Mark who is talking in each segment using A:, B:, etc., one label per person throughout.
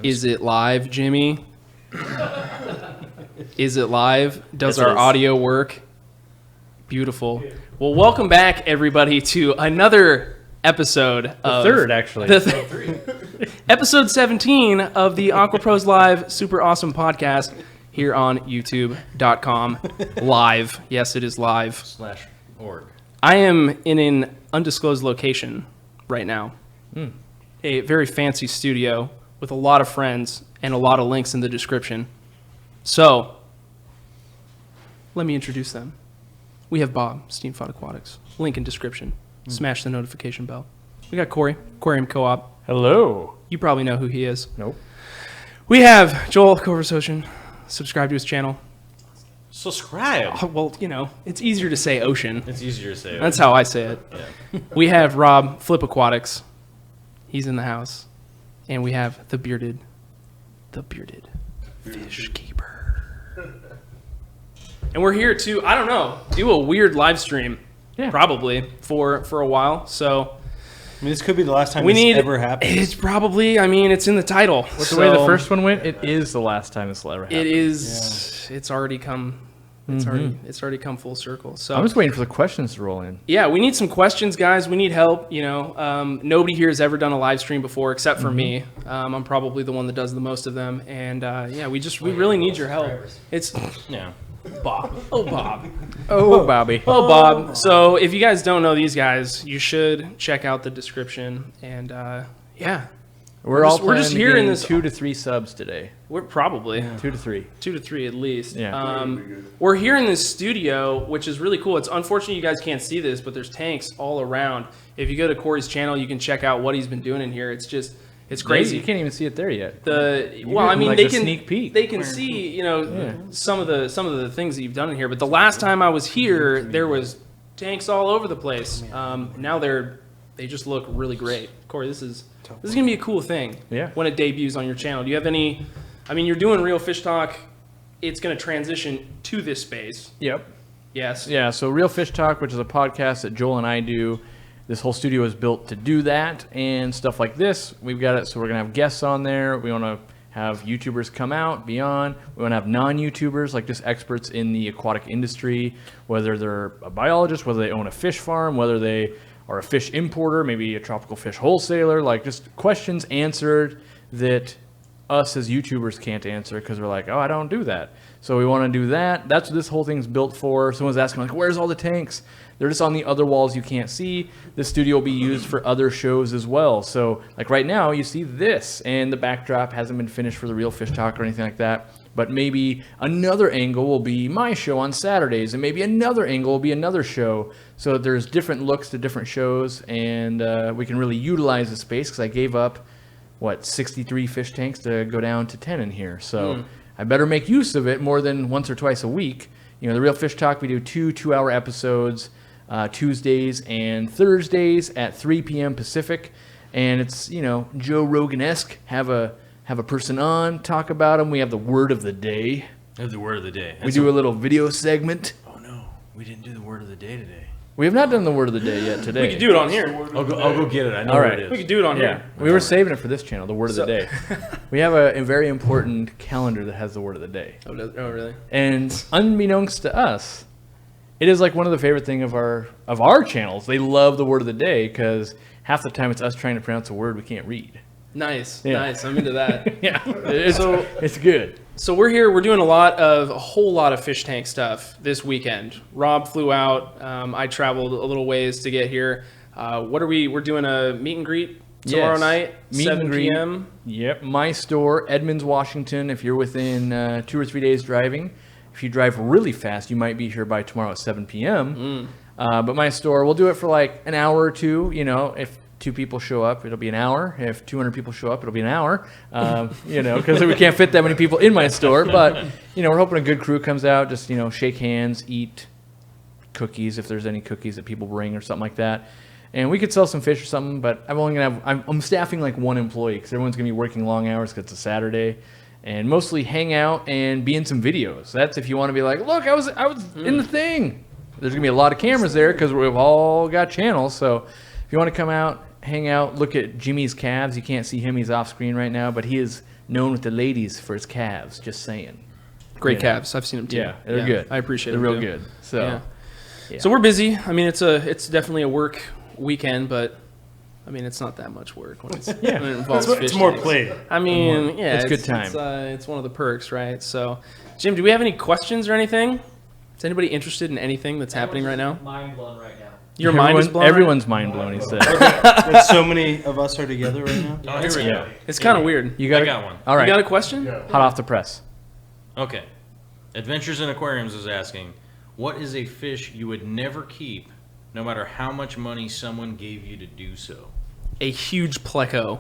A: Is it live, Jimmy? Is it live? Does our audio work? Beautiful. Well, welcome back, everybody, to another episode of...
B: The third, actually.
A: Episode 17 of the Aqua Pros Live Super Awesome Podcast here on YouTube.com. Live. Yes, it is live.
B: /org.
A: I am in an undisclosed location right now. A very fancy studio with a lot of friends and a lot of links in the description. So, let me introduce them. We have Bob, Steamfod Aquatics. Link in description. Smash the notification bell. We got Corey, Aquarium Co-op.
B: Hello.
A: You probably know who he is.
B: Nope.
A: We have Joel, Covers Ocean. Subscribe to his channel.
C: Subscribe.
A: Oh, well, you know, it's easier to say Ocean.
C: It's easier to say.
A: That's how I say it.
C: Yeah.
A: We have Rob, Flip Aquatics. He's in the house. And we have the bearded fish keeper. And we're here to, I don't know, do a weird live stream.
B: Yeah.
A: Probably for a while. So
C: I mean, this could be the last time this ever happens.
A: It's probably, I mean, it's in the title.
B: With the way the first one went, it is the last time this will ever happen.
A: It is. Yeah. It's already come. It's already come full circle. So
B: I'm just waiting for the questions to roll in.
A: Yeah, we need some questions, guys. We need help. You know, nobody here has ever done a live stream before except for me. I'm probably the one that does the most of them, and yeah, we really need your help. It's Bob. Oh, Bob.
B: Oh, Bobby.
A: Oh, Bob. So if you guys don't know these guys, you should check out the description. And yeah,
B: we're just
A: here in this
B: 2 to 3 subs today.
A: We're probably
B: 2 to 3.
A: 2 to 3 at least.
B: Yeah.
A: We're here in this studio, which is really cool. It's unfortunate you guys can't see this, but there's tanks all around. If you go to Corey's channel, you can check out what he's been doing in here. It's crazy.
B: You can't even see it there yet.
A: They can
B: sneak peek.
A: They can see, you know, some of the things that you've done in here. But the last time I was here, there was tanks all over the place. Now they just look really great. Corey, this is gonna be a cool thing.
B: Yeah.
A: When it debuts on your channel. Do you have any? I mean, you're doing Real Fish Talk. It's gonna transition to this space.
B: Yep.
A: Yes.
B: Yeah. So Real Fish Talk, which is a podcast that Joel and I do. This whole studio is built to do that and stuff like this. We've got it, so we're going to have guests on there. We want to have YouTubers come out, be on. We want to have non-YouTubers, like just experts in the aquatic industry, whether they're a biologist, whether they own a fish farm, whether they are a fish importer, maybe a tropical fish wholesaler, like just questions answered that us as YouTubers can't answer because we're like, oh, I don't do that. So we want to do that. That's what this whole thing's built for. Someone's asking, like, where's all the tanks? They're just on the other walls you can't see. This studio will be used for other shows as well. So, like right now, you see this, and the backdrop hasn't been finished for the Real Fish Talk or anything like that. But maybe another angle will be my show on Saturdays, and maybe another angle will be another show. So there's different looks to different shows, and we can really utilize the space because I gave up, 63 fish tanks to go down to 10 in here. So I better make use of it more than once or twice a week. You know, the Real Fish Talk, we do 2-hour episodes, Tuesdays and Thursdays at 3 p.m. Pacific. And it's, you know, Joe Rogan-esque. Have a person on, talk about them. We have the word of the day.
C: I have the word of the day.
B: We do a little video segment.
C: Oh, no. We didn't do the word of the day today.
B: We have not done the word of the day yet today.
A: We could do it on here.
C: I'll go get it. I know
B: All
C: where
B: right.
C: it is.
A: We could do it on here.
B: We were saving it for this channel, the word of the day. We have a very important calendar that has the word of the day.
A: Oh, really?
B: And unbeknownst to us, it is like one of the favorite thing of our channels. They love the word of the day because half the time it's us trying to pronounce a word we can't read.
A: Nice.
B: Yeah.
A: Nice. I'm into that.
B: Yeah, it's good.
A: So we're here. We're doing a whole lot of fish tank stuff this weekend. Rob flew out. I traveled a little ways to get here. We're doing a meet and greet tomorrow night,
B: Meet
A: 7
B: and greet.
A: p.m.
B: Yep, my store, Edmonds, Washington. If you're within 2 or 3 days driving, if you drive really fast, you might be here by tomorrow at 7 p.m. But my store, we'll do it for like an hour or two. You know, if 2 people show up, it'll be an hour. If 200 people show up, it'll be an hour. You know, because we can't fit that many people in my store. But, you know, we're hoping a good crew comes out, just, you know, shake hands, eat cookies if there's any cookies that people bring or something like that. And we could sell some fish or something, but I'm staffing like 1 employee because everyone's going to be working long hours because it's a Saturday. And mostly hang out and be in some videos. That's if you want to be like, look, I was in the thing. There's going to be a lot of cameras there because we've all got channels. So if you want to come out, hang out, look at Jimmy's calves. You can't see him. He's off screen right now, but he is known with the ladies for his calves. Just saying.
A: Great
B: Yeah.
A: calves. I've seen them too.
B: Yeah, they're good.
A: I appreciate
B: They're
A: them
B: real
A: too.
B: good. So, yeah.
A: So we're busy. I mean, it's definitely a work weekend, but I mean, it's not that much work when, when it involves fish
C: It's more
A: tanks.
C: play.
A: I mean, yeah,
B: It's good time.
A: It's one of the perks, right? So, Jim, do we have any questions or anything? Is anybody interested in anything that's happening right now?
D: Mind blown right now.
A: Your mind is blown. Right?
B: Everyone's mind blown. He said.
C: That so many of us are together right now.
E: Oh, here we go.
A: It's kind of weird.
B: You got
E: I got one.
B: All right.
A: You got a question?
B: Hot off the press.
E: Okay. Adventures in Aquariums is asking, what is a fish you would never keep, no matter how much money someone gave you to do so?
A: A huge pleco.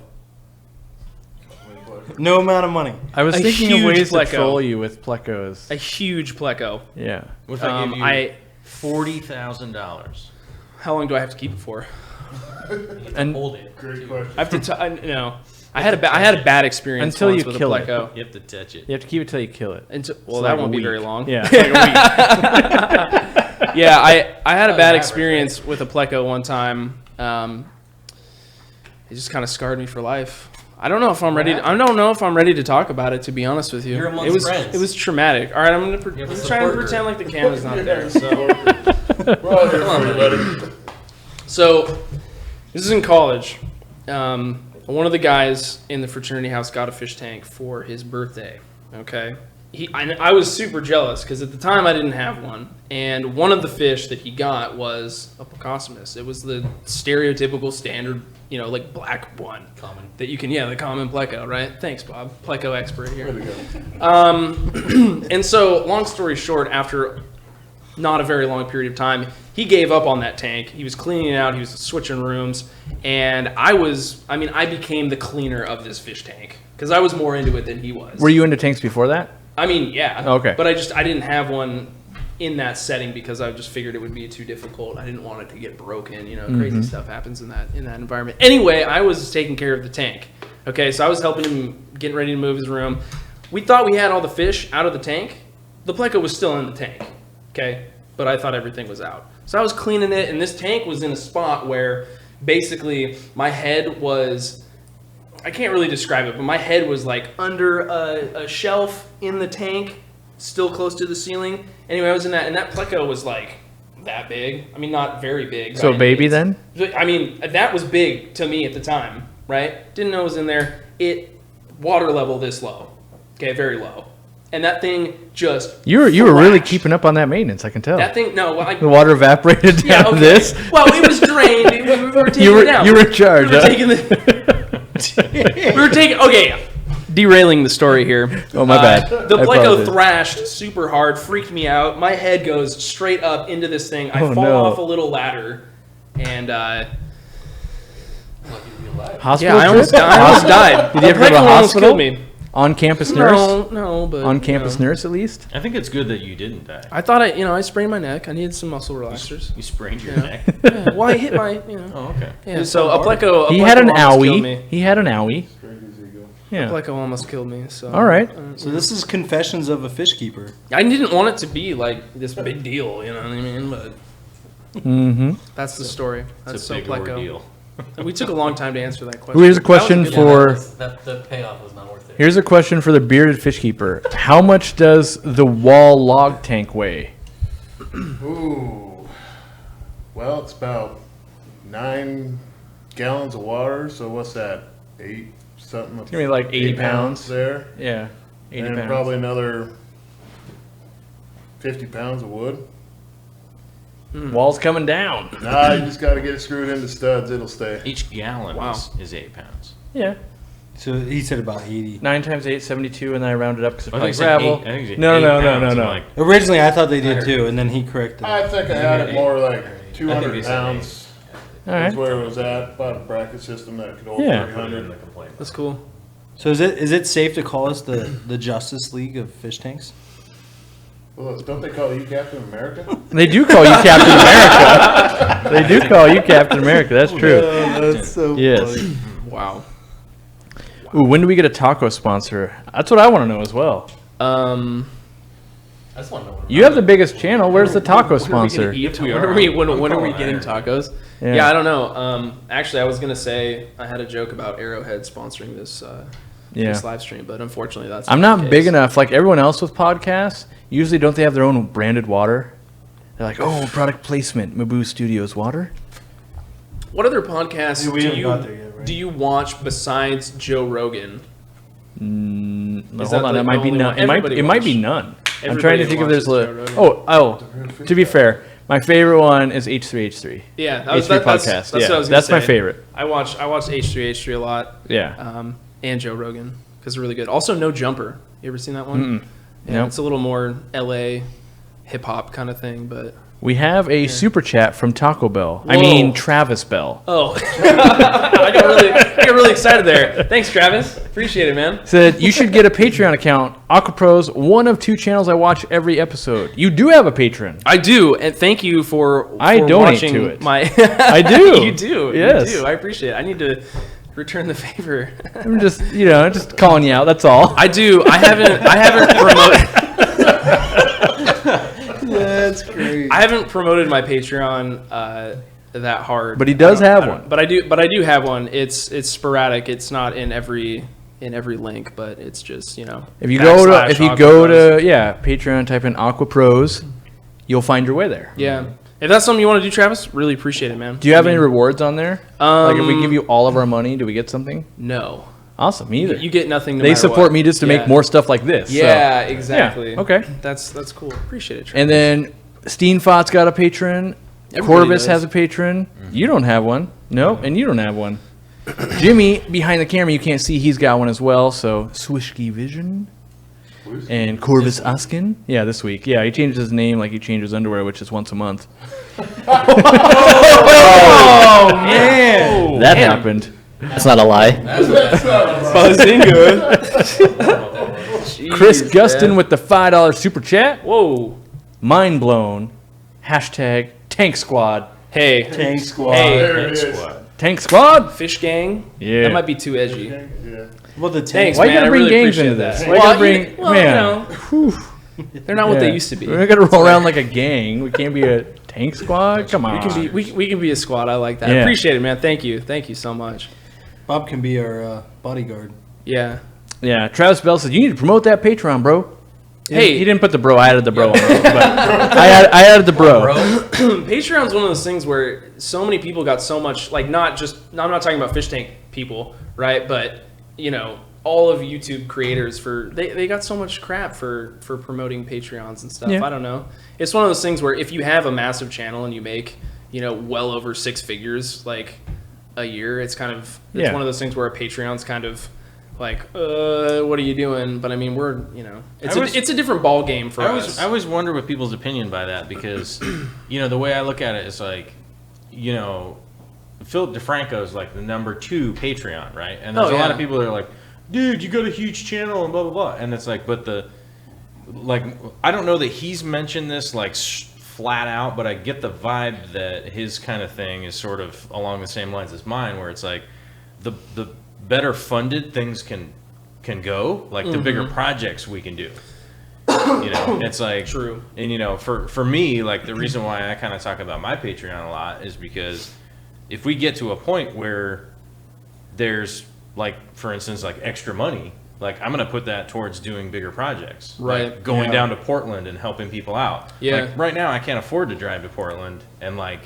C: No amount of money.
B: I was
A: A
B: thinking of
A: huge
B: ways to
A: pleco.
B: troll you with plecos.
A: A huge pleco.
B: Yeah.
E: What if I give you
A: I
E: $40,000?
A: How long do I have to keep it for?
B: And
D: Hold it.
F: Great question.
A: I have to. No, I had a bad experience
B: Until
A: once
B: you
A: with
B: kill
A: a
B: it.
A: pleco.
E: You have to touch it.
B: you have to keep it till you kill it.
A: Well,
B: It's
A: that
B: like
A: won't
B: a
A: be very
B: week.
A: long.
B: Yeah.
A: Yeah, I had a bad experience with a pleco one time. It just kind of scarred me for life. I don't know if I'm ready. I don't know if I'm ready to talk about it. To be honest with you,
D: You're amongst
A: it was
D: friends.
A: it was traumatic. All right, I'm gonna
D: have a
A: try and
D: support
A: pretend
D: group.
A: like the camera's not there. So,
F: We're all here for you, buddy.
A: so this is in college. One of the guys in the fraternity house got a fish tank for his birthday. Okay, I was super jealous because at the time I didn't have one, and one of the fish that he got was a Pocosmus. It was the stereotypical standard, like black one.
D: Common.
A: That you can, the common pleco, right? Thanks, Bob. Pleco expert here.
F: Way to go.
A: And so, long story short, after not a very long period of time, he gave up on that tank. He was cleaning it out. He was switching rooms. And I became the cleaner of this fish tank because I was more into it than he was.
B: Were you into tanks before that?
A: I mean, yeah.
B: Okay.
A: But I didn't have one in that setting because I just figured it would be too difficult. I didn't want it to get broken. Crazy stuff happens in that environment. Anyway, I was taking care of the tank. Okay, so I was helping him getting ready to move his room. We thought we had all the fish out of the tank. The pleco was still in the tank. Okay, but I thought everything was out. So I was cleaning it, and this tank was in a spot where basically my head was, I can't really describe it, but my head was like under a shelf in the tank, still close to the ceiling. Anyway, I was in that, and that pleco was like that big. I mean, not very big.
B: So
A: by
B: baby
A: any means.
B: then?
A: I mean, that was big to me at the time, right? Didn't know it was in there. It water level this low, okay, very low, and that thing just
B: You were really
A: flashed.
B: keeping up on that maintenance. I can tell.
A: That thing. No,
B: The water evaporated down
A: yeah, okay.
B: this.
A: Well, it was drained. We were taking
B: You were
A: it out.
B: you were in charge.
A: We were
B: huh?
A: taking the. We were taking. Okay, derailing the story here.
B: Oh, my bad.
A: The
B: I
A: pleco
B: apologize.
A: thrashed super hard, freaked me out. My head goes straight up into this thing. I
B: Oh,
A: fall
B: no.
A: off a little ladder, and
B: Hospital
A: yeah, I almost
B: trip?
A: died.
B: Did you ever
A: The
B: go to
A: pleco
B: a
A: almost
B: hospital?
A: killed me.
B: On-campus nurse?
A: No, but
B: On-campus nurse, at least?
E: I think it's good that you didn't die.
A: I thought I sprained my neck. I needed some muscle relaxers.
E: You sprained your
A: Yeah.
E: neck.
A: Yeah, well, I hit my.
E: Oh, okay.
A: Yeah, so a pleco.
B: He had an
A: almost killed
B: owie.
A: me.
B: He had an owie.
A: A
B: Yeah.
A: pleco almost killed me. So.
B: All right.
C: So this is Confessions of a Fish Keeper.
A: I didn't want it to be like this big deal, you know what I mean? But
B: Mm-hmm.
A: that's the story. That's
E: It's a
A: so
E: big
A: pleco.
E: ordeal.
A: We took a long time to answer that question.
B: Here's a
A: That was
B: question
A: good
B: for-
A: one.
D: That the payoff was not worth it.
B: Here's a question for the bearded fish keeper. How much does the wall log tank weigh?
F: Ooh. Well, it's about 9 gallons of water. So what's that? 8 something.
B: It's gonna be like 80 pounds.
F: there.
B: Yeah. 80
F: and
B: pounds.
F: probably another 50 pounds of wood.
B: Wall's coming down.
F: Nah, you just got to get it screwed into studs. It'll stay.
E: Each gallon
A: Wow.
E: is 8 pounds.
B: Yeah.
C: So he said about 80.
B: 9 times 8, 72, and then I rounded up because it's
E: I
B: probably
E: think it's
B: gravel.
E: like I think it's
B: No,
E: 8
B: no, no,
E: pounds.
B: no,
E: I'm
B: no.
E: like,
C: Originally, I thought they did too, and then he corrected it.
F: I think I had it more like 200
E: they said
F: pounds.
B: All
F: That's
B: right.
F: where it was at. About a bracket system that could hold
B: Yeah.
F: 300.
A: That's cool.
C: So is it safe to call us the Justice League of fish tanks?
F: Well, don't they call you Captain America?
B: They do call you Captain America. They do call you Captain America. That's true.
C: that's so
B: Yes.
A: Wow.
B: Ooh, when do we get a taco sponsor? That's what I want to know as well.
A: Um,
D: I just want to know what
B: You have the biggest channel. Where's the taco
A: when are we
B: sponsor?
A: gonna eat?
E: We
A: When
E: are
A: are we?
E: on-
A: When are we
E: on
A: getting
E: air.
A: tacos?
B: Yeah.
A: Yeah, I don't know. Actually, I was gonna say I had a joke about Arrowhead sponsoring this this live stream, but unfortunately that's
B: I'm
A: not
B: not
A: the
B: big
A: case.
B: enough. Like everyone else with podcasts, usually don't they have their own branded water? They're like, oh, product placement, Maboo Studios water.
A: What other podcasts
C: Yeah, we haven't got there yet, right?
A: do you watch besides Joe Rogan?
B: No,
A: Is
B: hold
A: that
B: on,
A: the
B: that might be
A: only
B: none.
A: one?
B: It might
A: Everybody
B: be
A: watch-
B: none. I'm
A: everybody
B: trying to think if there's
A: watches Joe Rogan.
B: to be fair, my favorite one is H3H3.
A: Yeah,
B: H3
A: that's
B: podcast.
A: That's what
B: Yeah,
A: I was gonna
B: that's my
A: say.
B: favorite.
A: I watch H3H3 a lot,
B: Yeah.
A: and Joe Rogan because they're really good. Also, No Jumper. You ever seen that one? Yeah,
B: Nope.
A: it's a little more LA hip hop kind of thing, but
B: We have a super chat from Taco Bell. I
A: Whoa.
B: mean Travis Bell.
A: oh, I got really excited there. Thanks, Travis. Appreciate it, man.
B: Said you should get a Patreon account. AquaPros, one of 2 channels I watch every episode. You do have a patron.
A: I do, and thank you for
B: I donate
A: watching
B: to it.
A: My
B: I do.
A: You do.
B: Yes.
A: You do. I appreciate it. I need to return the favor.
B: I'm just, just calling you out. That's all.
A: I do. I haven't promoted.
C: That's great.
A: I haven't promoted my Patreon that hard.
B: But he does have
A: I don't-
B: one.
A: But I do have one. It's sporadic. It's not in every link, but it's just
B: If you go to
A: /AquaPros.
B: Patreon, type in AquaPros, you'll find your way there.
A: Yeah. If that's something you want to do, Travis, really appreciate it, man.
B: Do you have any rewards on there? Like if we give you all of our money, do we get something?
A: No.
B: Awesome, me either.
A: You get nothing. No
B: They
A: matter
B: support
A: what.
B: me just to make
A: Yeah.
B: more stuff like this. so.
A: Yeah, exactly.
B: Yeah, okay.
A: That's cool. Appreciate it, Travis.
B: And then Steenfot's got a patron.
A: Everybody
B: Corvus
A: does.
B: has a patron. You don't have one. No, and you don't have one. Jimmy, behind the camera, you can't see, he's got one as well. So Swishky Vision. And Corvus Askin. Yeah, this week. Yeah, he changed his name like he changed his underwear, which is once a month.
A: oh man,
B: That happened.
G: That's not a lie.
A: buzzing good.
B: Chris Gustin with the $5 super chat.
A: Whoa.
B: Mind blown. Hashtag Tank Squad.
A: Hey,
C: Tank squad.
A: Hey.
F: There it is.
B: Tank Squad?
A: Fish Gang.
B: Yeah.
A: That might be too edgy.
F: Yeah.
C: Well, the tank.
A: Thanks,
B: Why you
A: man.
B: gotta
A: I
B: bring
A: really
B: gangs
A: appreciate
B: into
A: that.
B: this? Why you gotta bring- man.
A: They're not what they used to be.
B: We're gonna roll around like a gang. We can't be a tank squad. Come on.
A: We can be a squad. I like that.
B: Yeah.
A: Appreciate it, man. Thank you so much.
C: Bob can be our bodyguard.
A: Yeah.
B: Yeah. Travis Bell said you need to promote that Patreon, bro.
A: Hey,
B: He didn't put the bro. I added the bro. On it, but I added the bro.
A: Patreon's one of those things where so many people got so much, like, I'm not talking about fish tank people, right? But all of YouTube creators they got so much crap for promoting Patreons and stuff.
B: Yeah.
A: I don't know. It's one of those things where if you have a massive channel and you make well over 6 figures like a year, it's one of those things where a Patreon's kind of like, what are you doing? But I mean, we're it's a different ball game for us.
E: I always wonder what people's opinion by that, because the way I look at it is like, Philip DeFranco is like the number 2 Patreon, right? And there's a lot of people that are like, dude, you got a huge channel and blah blah blah, and it's like, but I don't know that he's mentioned this like flat out, but I get the vibe that his kind of thing is sort of along the same lines as mine, where it's like the better funded things can go, like the bigger projects we can do. It's like
A: True.
E: And for me, like the reason why I kind of talk about my Patreon a lot is because if we get to a point where there's like, for instance, like extra money, like I'm gonna put that towards doing bigger projects,
A: Right.
E: Like going down to Portland and helping people out.
A: Yeah.
E: Like right now, I can't afford to drive to Portland and like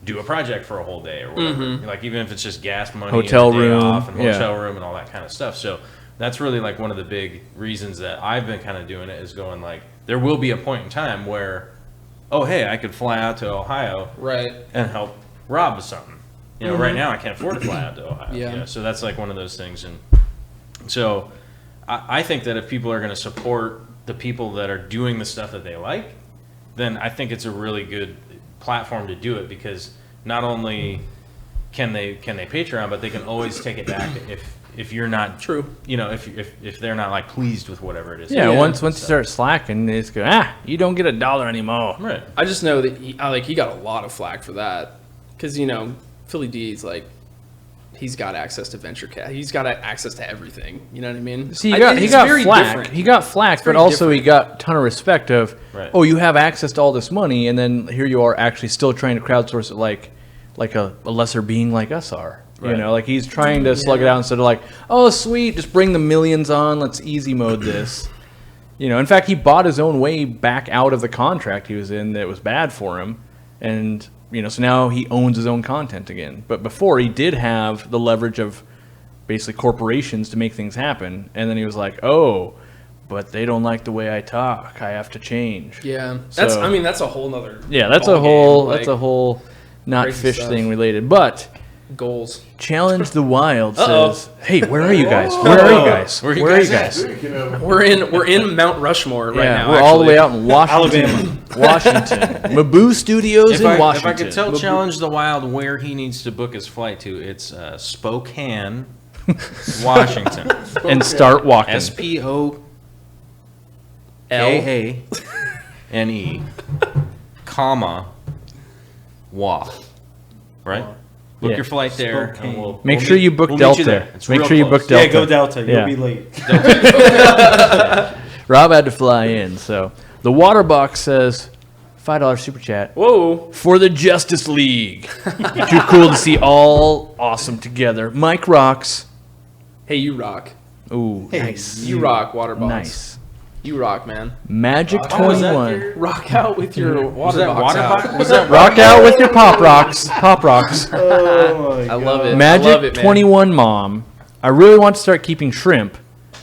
E: do a project for a whole day or whatever. Like even if it's just gas money,
B: Hotel
E: and a day
B: room,
E: off, and
B: yeah.
E: hotel room, and all that kind of stuff. So that's really like one of the big reasons that I've been kind of doing it, is going like, there will be a point in time where, oh hey, I could fly out to Ohio
A: Right.
E: and help Rob with something. Right now I can't afford to fly out to Ohio.
A: Yeah.
E: So that's like one of those things. And so I think that if people are going to support the people that are doing the stuff that they like, then I think it's a really good platform to do it, because not only can they Patreon, but they can always take it back if you're not
A: True.
E: if they're not like pleased with whatever it is.
B: Yeah,
A: Yeah.
B: once you start slacking, they just go, you don't get $1 anymore.
E: Right.
A: I just know that he got a lot of flack for that, because Philly D's like, he's got access to venture cap. He's got access to everything. You know what I mean?
B: See, he got
A: very
B: flack.
A: different.
B: He got flack, but
A: very
B: also he
A: different.
B: got a ton of respect of,
E: Right.
B: oh, you have access to all this money, and then here you are actually still trying to crowdsource it like a lesser being like us are. You know, like he's trying to slug it out instead of like, oh, sweet, just bring the millions on. Let's easy mode this. You know, in fact, he bought his own way back out of the contract he was in that was bad for him. And, you know, so now he owns his own content again. But before, he did have the leverage of basically corporations to make things happen. And then he was like, oh, but they don't like the way I talk. I have to change.
A: Yeah,
B: So-
A: that's a whole nother.
B: Yeah, that's a whole not
A: crazy
B: fish
A: stuff.
B: thing related. But
A: goals.
B: Challenge the Wild
A: Uh-oh.
B: says, hey, where are you guys? Where are you guys?
E: Where are you
B: Where are you
E: guys
B: guys?
F: Speaking of,
A: We're in Mount Rushmore right
B: Yeah,
A: now.
B: we're all the
A: actually.
B: way out in Washington. Washington. Maboo Studios in
E: If
B: Washington.
E: I could tell Challenge the Wild where he needs to book his flight to, it's Spokane, Washington.
B: and start walking.
E: SPOKANE, comma, WA. Right? Book
B: Yeah.
E: your flight there.
C: Spokane.
E: And we'll
B: Make
E: meet-
B: sure you book
E: we'll meet
B: Delta.
E: you there. It's
B: Make
E: real
B: sure you
E: close.
B: book Delta.
C: Yeah, go Delta. You'll
B: Yeah.
C: be late.
B: Rob had to fly in, so the water box says $5 super chat
A: Whoa.
B: for the Justice League. Too cool to see all awesome together. Mike rocks.
A: Hey, you rock.
B: Ooh, nice.
A: You rock, water box.
B: Nice.
A: You rock, man.
B: Magic
E: Oh, is that
B: 21.
E: your-
A: Rock out with your
E: Was
A: water
E: that
A: box
E: water
A: out.
E: box? Was that
B: Rock out with your pop rocks. Pop rocks.
C: Oh my
A: I love it. I
B: Magic
A: love it, man.
B: 21 mom. I really want to start keeping shrimp.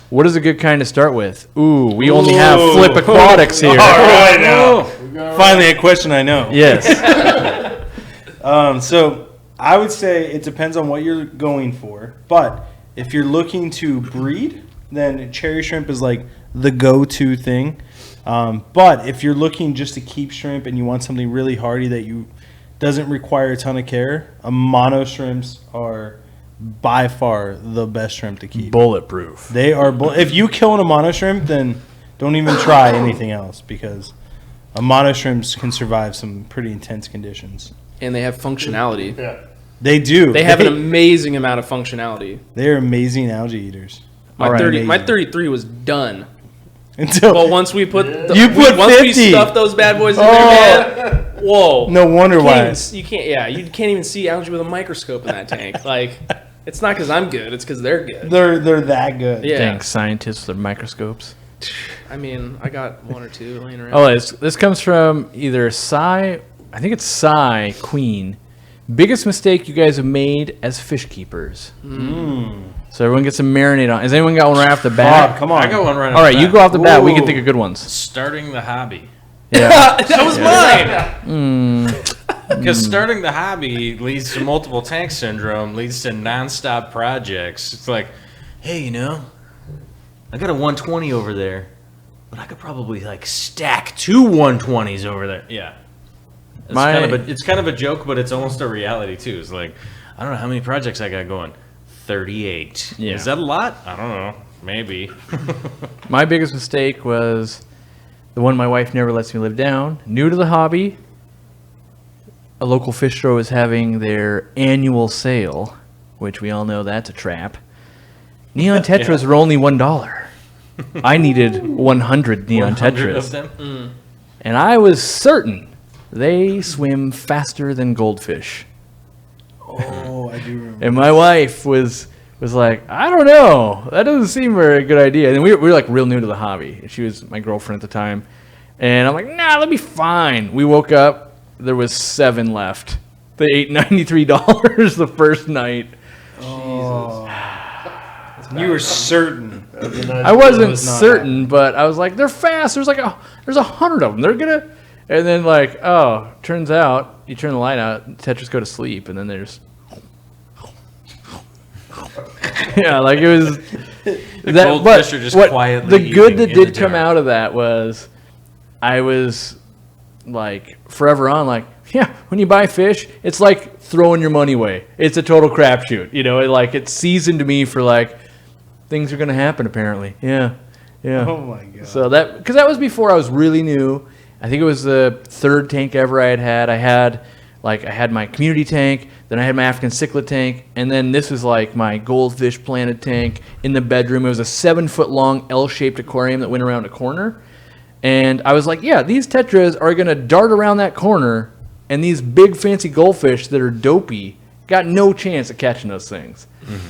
B: What is a good kind to start with? Ooh, we only have Flip Aquatics here.
C: All right now.
F: we got
C: Finally, a question I know.
B: Yes.
C: So I would say it depends on what you're going for. But if you're looking to breed, then cherry shrimp is like the go-to thing. But if you're looking just to keep shrimp and you want something really hardy that you doesn't require a ton of care, mono shrimps are by far the best shrimp to keep.
B: Bulletproof.
C: They are. If you kill a mono shrimp, then don't even try anything else because a mono shrimps can survive some pretty intense conditions.
A: And they have functionality.
F: yeah.
C: They do.
A: They have an amazing amount of functionality.
C: They're amazing algae eaters.
A: My
B: All right.
A: 30, my
C: Amazing.
A: 33 was done.
C: Until
A: But once we put
C: You put
A: once
C: 50.
A: we stuffed those bad boys in
C: Oh.
A: there, man. Whoa.
C: no wonder
A: You
C: why.
A: can't, even, you can't. Yeah, you can't even see algae with a microscope in that tank. Like, it's not because I'm good. It's because they're good.
C: They're that good.
A: Yeah.
B: Thanks, scientists with microscopes.
A: I mean, I got one or two laying around.
B: Oh, this comes from either Psy, I think it's Psy Queen. Biggest mistake you guys have made as fish keepers. So everyone gets some marinade on. Has anyone got one right off the
C: Bob,
B: bat?
C: come on.
E: I got one right
B: All right, you go off the bat. We can
C: Ooh.
B: think of good ones.
E: Starting the hobby.
B: Yeah.
A: That was mine.
E: Because starting the hobby leads to multiple tank syndrome, leads to nonstop projects. It's like, hey, you know, I got a 120 over there, but I could probably like stack two 120s over there. Yeah. It's kind of a joke, but it's almost a reality too. It's like, I don't know how many projects I got going. 38.
B: Yeah.
E: Is that a lot? I don't know. Maybe.
B: My biggest mistake was the one my wife never lets me live down. New to the hobby, a local fish store was having their annual sale, which we all know that's a trap. Neon Tetras were only $1. I needed 100 Neon
E: 100
B: Tetras.
E: of them.
B: And I was certain they swim faster than goldfish.
C: Oh, I do remember.
B: And my wife was like, I don't know. That doesn't seem very a good idea. And we were like real new to the hobby. She was my girlfriend at the time. And I'm like, nah, that'll be fine. We woke up. There was 7 left. They ate $93 the first night.
C: You were certain.
F: That'd be nice.
B: I wasn't
C: was not
B: certain, but I was like, they're fast. There's 100 of them. They're gonna. And then like, oh, turns out you turn the light out, Tetras go to sleep, and then there's. Yeah, like it was. That,
E: goldfish are just quietly
B: the good
E: eating
B: that
E: in
B: did
E: the
B: come
E: dark.
B: out of that was, I was, like forever on like, yeah, when you buy fish, it's like throwing your money away. It's a total crapshoot, you know. It's seasoned to me for like, things are gonna happen apparently. Yeah.
C: Oh my god.
B: So because that was before I was really new. I think it was the 3rd tank ever I had. I had my community tank, then I had my African cichlid tank, and then this was like my goldfish planted tank in the bedroom. It was a 7-foot long L-shaped aquarium that went around a corner. And I was like, yeah, these tetras are gonna dart around that corner, and these big fancy goldfish that are dopey got no chance at catching those things.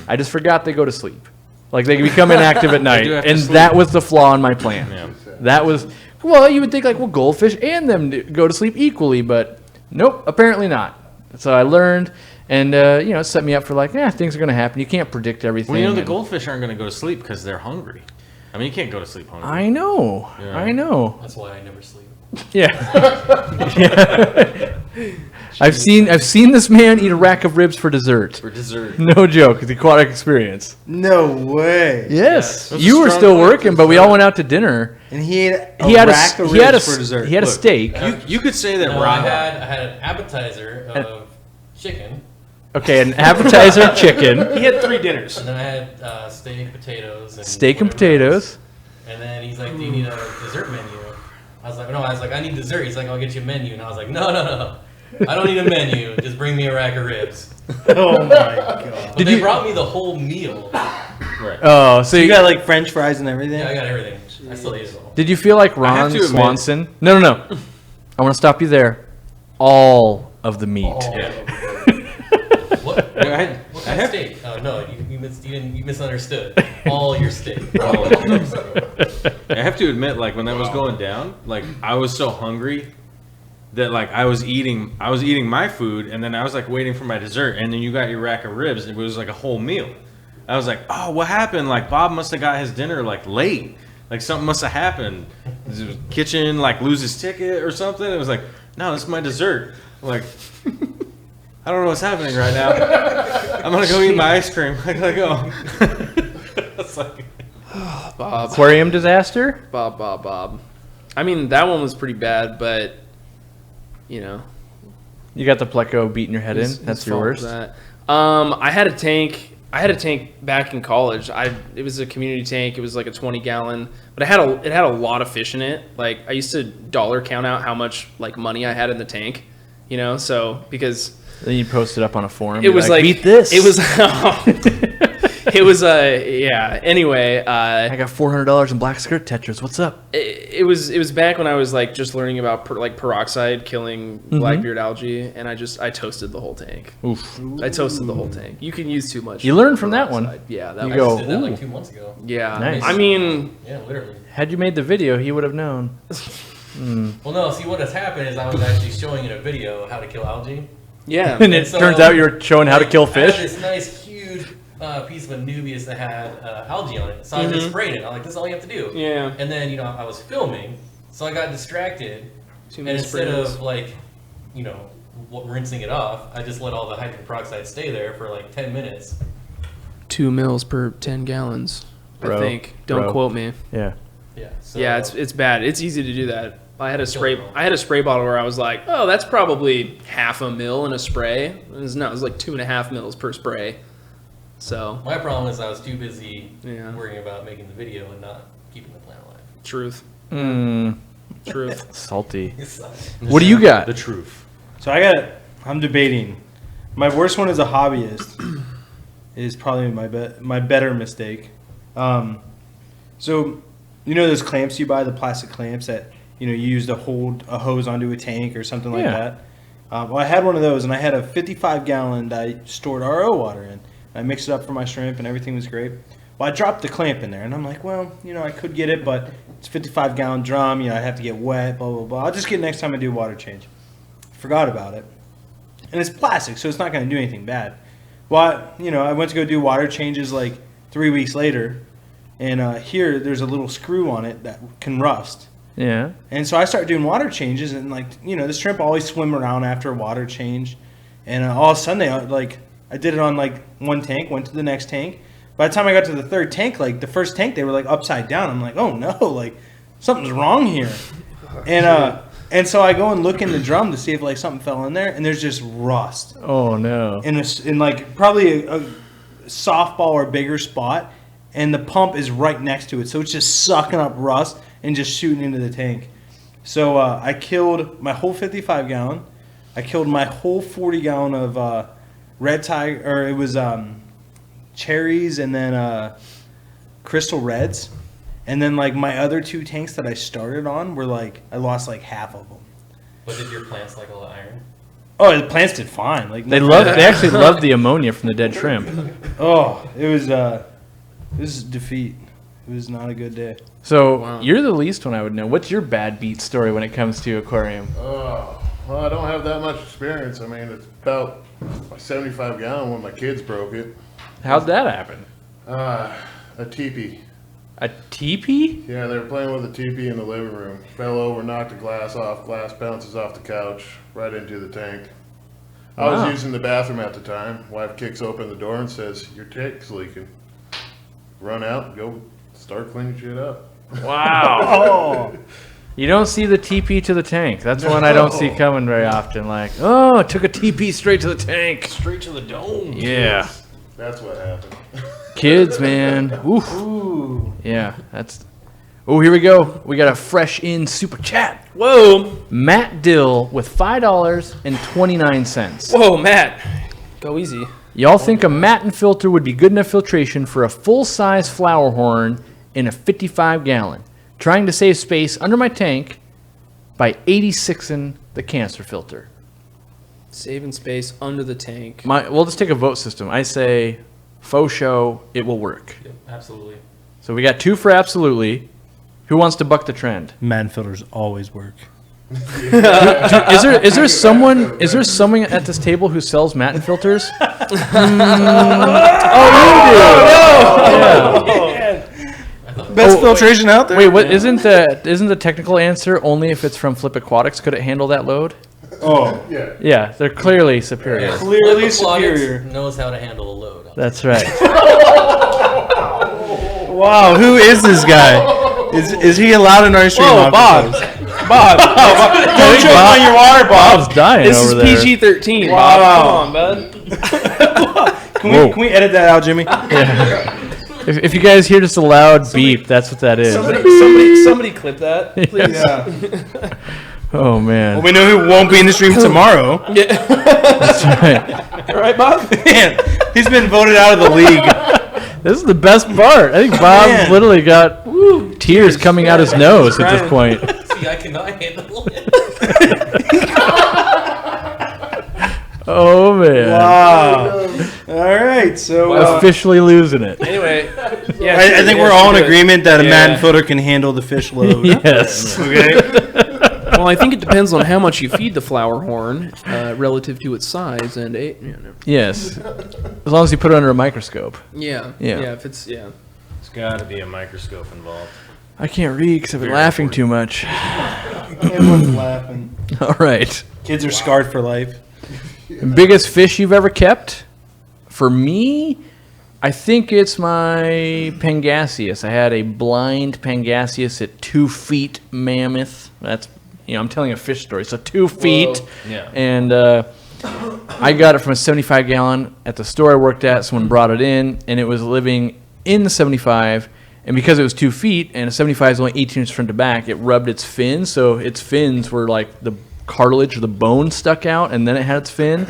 B: I just forgot they go to sleep. Like they become inactive at night,
E: do have to
B: and
E: sleep.
B: that was the flaw in my plan.
E: Yeah.
B: That was, well, you would think like, well, goldfish and them go to sleep equally, but nope, apparently not. So I learned, and it set me up for like, things are going to happen. You can't predict everything.
E: Well, the
B: and-
E: goldfish aren't going to go to sleep because they're hungry. I mean, you can't go to sleep hungry.
B: I know.
E: Yeah.
B: I know.
D: That's why I never sleep.
B: Yeah. I've seen this man eat a rack of ribs for dessert.
E: For dessert.
B: No joke. It's aquatic experience.
C: No way.
B: Yes.
E: That's
B: You
E: a
B: were
E: strong
B: still
E: point.
B: working, but we all went out to dinner.
C: And he ate
B: He had
C: rack
B: a
C: of
B: he had a
C: ribs for dessert.
B: he had a
E: Look.
B: steak.
E: You could say that
D: No,
E: Rob.
D: I had an appetizer of chicken,
B: Okay, an appetizer chicken,
A: He had 3 dinners.
D: and then I had steak, potatoes, and
B: steak and
D: whatever else.
B: potatoes.
D: And then he's like, "Do you need a dessert menu?" I was like, "No." I was like, "I need dessert." He's like, "I'll get you a menu." And I was like, "No. I don't need a menu. Just bring me a rack of ribs."
C: Oh my god.
D: But they brought me the whole meal.
E: Right.
B: Oh, so
C: You got like French fries and everything?
D: Yeah, I got everything. I still ate it all.
B: did you feel like
E: I have
B: Ron
E: to admit-
B: Swanson? No. I want to stop you there. All of the meat.
E: Yeah.
D: What?
E: I
D: What kind of
E: have-
D: steak? Oh no, you misunderstood. All your steak.
E: I have to admit, like when that was going down, like I was so hungry that like I was eating my food, and then I was like waiting for my dessert, and then you got your rack of ribs, and it was like a whole meal. I was like, oh, what happened? Like Bob must have got his dinner like late. Like something must have happened. His kitchen like lose his ticket or something. It was like, no, this is my dessert. Like, I don't know what's happening right now. I'm gonna go eat my ice cream. I gotta go. It's like,
A: Bob.
B: Aquarium disaster?
A: Bob. I mean, that one was pretty bad, but,
B: You got the pleco beating your head in. That's your worst.
A: I had a tank. Back in college. It was a community tank. It was like a 20-gallon, but it had a lot of fish in it. Like I used to dollar count out how much like money I had in the tank. So because
B: Then you post it up on a forum.
A: it was like
B: beat this.
A: It was. It was yeah. Anyway,
B: I got $400 in black skirt tetras. What's up?
A: it was back when I was like just learning about peroxide killing blackbeard algae, and I toasted the whole tank.
B: Oof.
A: I toasted the whole tank. You can use too much.
B: You learned from that one.
A: peroxide. Yeah, that
B: You
D: I
A: was,
B: go,
D: just did that
B: ooh.
D: like 2 months ago.
A: yeah.
B: Nice.
A: I mean,
D: Yeah, literally.
B: Had you made the video, he would have known.
D: Well, no. See, what has happened is I was actually showing in a video how to kill algae.
A: yeah.
B: And it
D: so,
B: turns out you were showing how to kill
D: I
B: fish.
D: had this nice huge piece of Anubias that had algae on it, so I just sprayed it. I'm like, "This is all you have to do."
A: Yeah.
D: And then I was filming, so I got distracted,
A: Too
D: and
A: many
D: instead
A: sprays.
D: of like, rinsing it off, I just let all the hydrogen peroxide stay there for like 10 minutes.
A: 2 mils per 10 gallons.
B: Bro,
A: I think. Don't
B: bro.
A: quote me.
B: Yeah.
D: Yeah. So,
A: Yeah, it's bad. It's easy to do that. I had a spray.
D: Kill it all.
A: I had a spray bottle where I was like, oh, that's probably half a mil in a spray. It was like 2.5 mils per spray. So
D: my problem is I was too busy
A: Yeah.
D: worrying about making the video and not keeping the plant alive.
A: truth. Truth.
B: Salty.
D: It sucks.
B: What do you got?
E: the truth.
C: So I'm debating. My worst one as a hobbyist is probably my better mistake. So, those clamps you buy, the plastic clamps that, you use to hold a hose onto a tank or something like
B: Yeah.
C: that. Well, I had one of those, and I had a 55-gallon that I stored RO water in. I mixed it up for my shrimp, and everything was great. Well, I dropped the clamp in there, and I'm like, well, I could get it, but it's a 55-gallon drum. I have to get wet, blah, blah, blah. I'll just get it next time I do water change. Forgot about it. And it's plastic, so it's not going to do anything bad. Well, I went to go do water changes like 3 weeks later, and here there's a little screw on it that can rust.
B: Yeah.
C: And so I started doing water changes, and the shrimp always swim around after a water change. And all of a sudden, I did it on one tank, went to the next tank. By the time I got to the third tank, the first tank, they were upside down. I'm like, oh no, something's wrong here. And so I go and look in the drum to see if something fell in there, and there's just rust
B: Oh no.
C: in probably a softball or bigger spot, and the pump is right next to it, so it's just sucking up rust and just shooting into the tank. So I killed my whole 55-gallon. I killed my whole 40-gallon of red tiger, or it was cherries and then crystal reds. And then my other 2 tanks that I started on were I lost half of them.
D: But did your plants like all the iron?
C: Oh, the plants did fine. Like
B: They actually loved the ammonia from the dead shrimp.
C: Oh, it was defeat. It was not a good day.
B: So you're the least one I would know. What's your bad beat story when it comes to aquarium?
F: Oh, well, I don't have that much experience. I mean, it's about my 75-gallon when my kids broke it.
B: How'd that happen?
F: A teepee.
B: A teepee?
F: Yeah, they were playing with a teepee in the living room. Fell over, knocked the glass off. Glass bounces off the couch, right into the tank. I
B: Wow.
F: was using the bathroom at the time. Wife kicks open the door and says, "Your tank's leaking." Run out, go start cleaning shit up.
B: Wow. You don't see the TP to the tank. That's one I don't see coming very often. Like, oh, took a TP straight to the tank.
E: Straight to the dome.
B: Yeah.
F: That's what happened.
B: Kids, man. Oof.
C: Ooh.
B: Yeah, that's... Oh, here we go. We got a fresh in super chat.
A: Whoa.
B: Matt Dill with $5.29.
A: Whoa, Matt. Go easy.
B: Y'all think a matin filter would be good enough filtration for a full-size flower horn in a 55-gallon? Trying to save space under my tank by 86ing the canister filter.
A: Saving space under the tank.
B: We'll just take a vote system. I say, faux show, it will work.
D: Yep, absolutely.
B: So we got 2 for absolutely. Who wants to buck the trend?
C: Man filters always work.
B: Is there someone at this table who sells matin filters?
C: Best filtration out there.
B: Wait, what isn't the technical answer only if it's from Flip Aquatics? Could it handle that load?
C: Oh,
F: Yeah.
B: Yeah, they're clearly superior.
C: clearly
D: Flip Aquatics
C: superior.
D: knows how to handle a load.
B: That's right.
C: Wow, who is this guy? Is he allowed in our stream?
A: Whoa, Bob. Bob.
C: Don't choke on your water, Bob.
B: Bob's dying
A: This
B: over
A: is
B: there.
A: PG-13,
C: Wow.
A: Bob. Come on, bud.
C: Can we edit that out, Jimmy?
B: If you guys hear just a loud beep, that's what that is.
A: Somebody clip that, please.
C: Yeah.
B: Oh man.
C: Well, we know who won't be in the stream tomorrow.
B: That's right.
A: All right, Bob?
C: Man, he's been voted out of the league.
B: This is the best part. I think Bob's
C: Man.
B: literally got tears coming out his nose at this point.
D: See, I cannot handle it.
B: Oh man.
C: Wow. All right, so
B: Officially losing it.
A: Anyway, yeah.
C: I think we're all in agreement that a Madden filter can handle the fish load.
B: Yes.
C: Okay.
A: Well, I think it depends on how much you feed the flower horn relative to its size and
B: Yes. As long as you put it under a microscope.
A: Yeah.
B: Yeah.
A: If it's
E: There's got to be a microscope involved.
B: I can't read because I've been laughing too much.
C: Everyone's laughing.
B: All right.
C: Kids are scarred for life.
B: Biggest fish you've ever kept? For me, I think it's my Pangasius. I had a blind Pangasius at 2 feet mammoth. That's, I'm telling a fish story. So 2 feet.
E: Yeah.
B: And I got it from a 75-gallon at the store I worked at. Someone brought it in, and it was living in the 75. And because it was 2 feet, and a 75 is only 18 inches front to back, it rubbed its fins. So its fins were like the cartilage or the bone stuck out, and then it had its fin.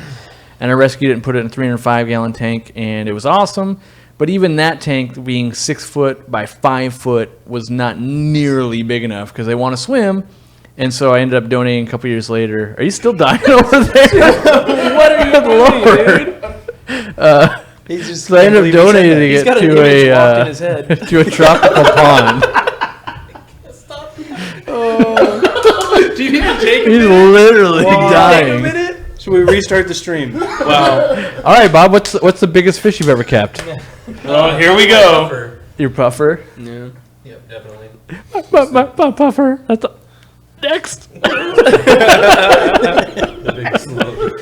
B: And I rescued it and put it in a 305-gallon tank, and it was awesome. But even that tank, being 6 foot by 5 foot, was not nearly big enough because they want to swim. And so I ended up donating a couple years later. Are you still dying over there? What are you doing, dude?
C: He's just
B: So I ended up donating
A: He's
B: it
A: got an
B: to
A: image locked in his
B: a
A: head.
B: to a tropical pond.
A: Do you even take
B: He's literally dying.
C: Should we restart the stream?
A: Wow.
B: All right, Bob. What's the biggest fish you've ever kept?
C: Oh, here we go.
D: Puffer.
B: Your puffer.
A: Yeah.
D: Yep, definitely.
B: My puffer. That's next.
D: The biggest load.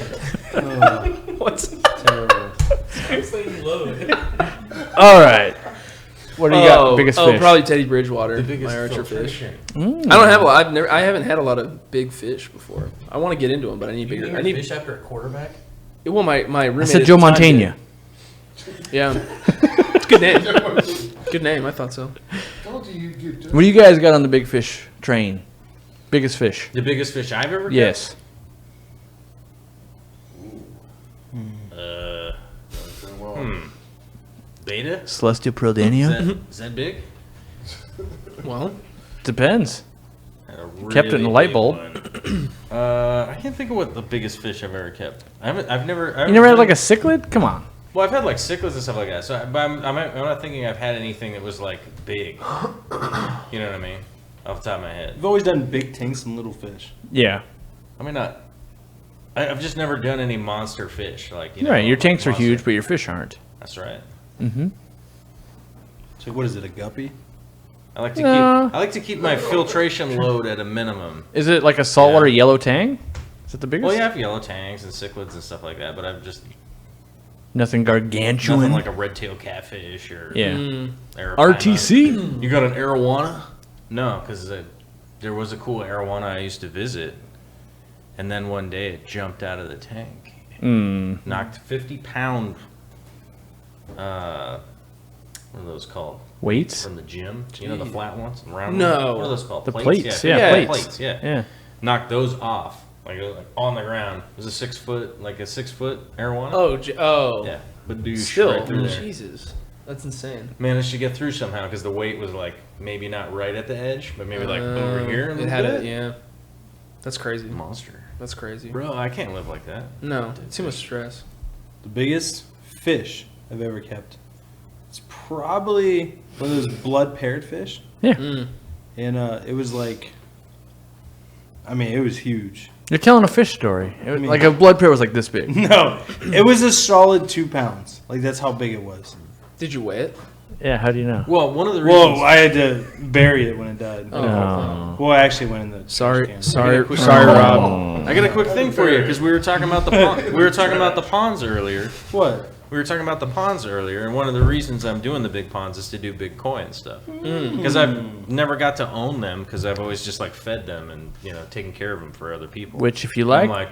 A: What's
C: Terrible.
D: Seriously, load.
B: All right. What do you got? Biggest fish.
A: probably Teddy Bridgewater,
D: The biggest
A: my archer fish.
D: filtration.
A: I don't have a lot. I haven't had a lot of big fish before. I want to get into them, but I need
D: You
A: bigger.
D: name
A: I
D: your
A: need.
D: fish after a quarterback?
A: Well, my
B: I
A: roommate.
B: said
A: at
B: Joe
A: the time
B: Montana.
A: did. Yeah. It's a good name. Good name. I thought so.
F: Told you you'd get
B: What do you guys got on the big fish train? Biggest fish.
E: The biggest fish I've ever
B: Yes.
E: Beta?
B: Celestial Pearl Daniel.
E: Is that big?
A: Well,
B: Depends.
E: A
B: Kept it in a light bulb.
E: I can't think of what the biggest fish I've ever kept. I've never.
B: You never had like a cichlid? Come on.
E: Well, I've had like cichlids and stuff like that. So, but I'm not thinking I've had anything that was like big. You know what I mean? Off the top of my head.
C: I've always done big tanks and little fish.
B: Yeah.
E: I mean, I've just never done any monster fish. Like, you know,
B: Right. Your tanks are
E: monster.
B: huge, but your fish aren't.
E: That's right.
B: Mm-hmm.
C: So what is it, a guppy?
E: I like to
B: No.
E: keep. I like to keep my filtration load at a minimum.
B: Is it like a saltwater
E: Yeah.
B: yellow tang? Is it the biggest?
E: Well, you have yellow tangs and cichlids and stuff like that, but I've just
B: Nothing gargantuan.
E: nothing like a red-tailed catfish or
B: yeah.
E: arowana.
B: RTC?
E: You got an arowana? No, because there was a cool arowana I used to visit, and then one day it jumped out of the tank, knocked 50-pound. What are those called?
B: Weights?
E: From the gym, you know, the flat ones, and round
A: No.
E: ones? What are those called?
B: The plates,
E: Yeah,
B: yeah,
A: Yeah.
B: plates.
E: yeah.
B: Yeah.
E: Knocked those off, like on the ground. It was a 6 foot, like a 6 foot arowana.
A: Oh.
E: Yeah, but dude,
A: Still,
E: right through there.
A: Jesus, that's insane.
E: Managed to get through somehow because the weight was like maybe not right at the edge, but maybe like over here. A
A: It
E: little
A: had
E: bit.
A: it. Yeah, that's crazy.
E: Monster,
A: That's crazy.
E: bro. I can't live like that.
A: No, too much stress.
C: The biggest fish I've ever kept. It's probably one of those blood parrotfish.
B: Yeah.
C: And it was like, I mean, it was huge.
B: You're telling a fish story. It was,
C: mean-
B: like a blood parrot was like this big.
C: No, it was a solid 2 pounds. Like, that's how big it was.
A: Did you weigh it?
B: Yeah, how do you know?
E: Well, one of the reasons.
C: Whoa, I had to bury it when it died.
A: Oh.
B: No.
C: Well, I actually went in the
A: Sorry,
C: trash can.
A: sorry,
E: quick-
A: sorry, Rob.
E: I got a quick thing for you because we were talking about the pond, we were talking about the ponds earlier.
C: What?
E: We were talking about the ponds earlier, and one of the reasons I'm doing the big ponds is to do big koi and stuff. Because I've never got to own them because I've always just like fed them and taken care of them for other people.
B: Which, if you
E: I'm
B: like,
E: like,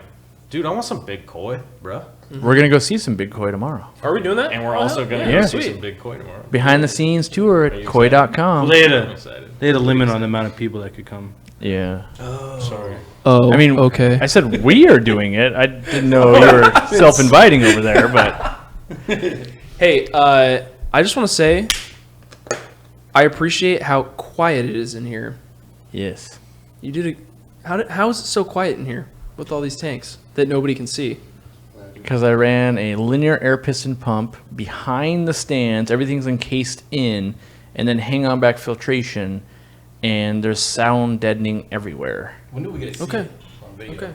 E: dude, I want some big koi, bruh.
B: we're going to go see some big koi tomorrow.
A: Are we doing that?
E: And we're also gonna
B: Yeah.
E: go see
A: Sweet.
E: some big koi tomorrow.
B: Behind the scenes tour
E: Are
B: at
E: you
B: koi.com.
C: Well, they
E: I'm
C: had
E: excited.
C: a limit on the amount of people that could come.
B: Yeah.
C: Sorry.
A: Oh,
B: I mean,
A: okay.
B: I said we are doing it. I didn't know you were self-inviting over there, but
A: Hey, I just want to say, I appreciate how quiet it is in here.
B: yes.
A: You did how is it so quiet in here with all these tanks that nobody can see?
B: Because I ran a linear air piston pump behind the stands. Everything's encased in, and then hang on back filtration, and there's sound deadening everywhere.
D: When do we get to see
A: Okay.
D: it on video?
A: Okay.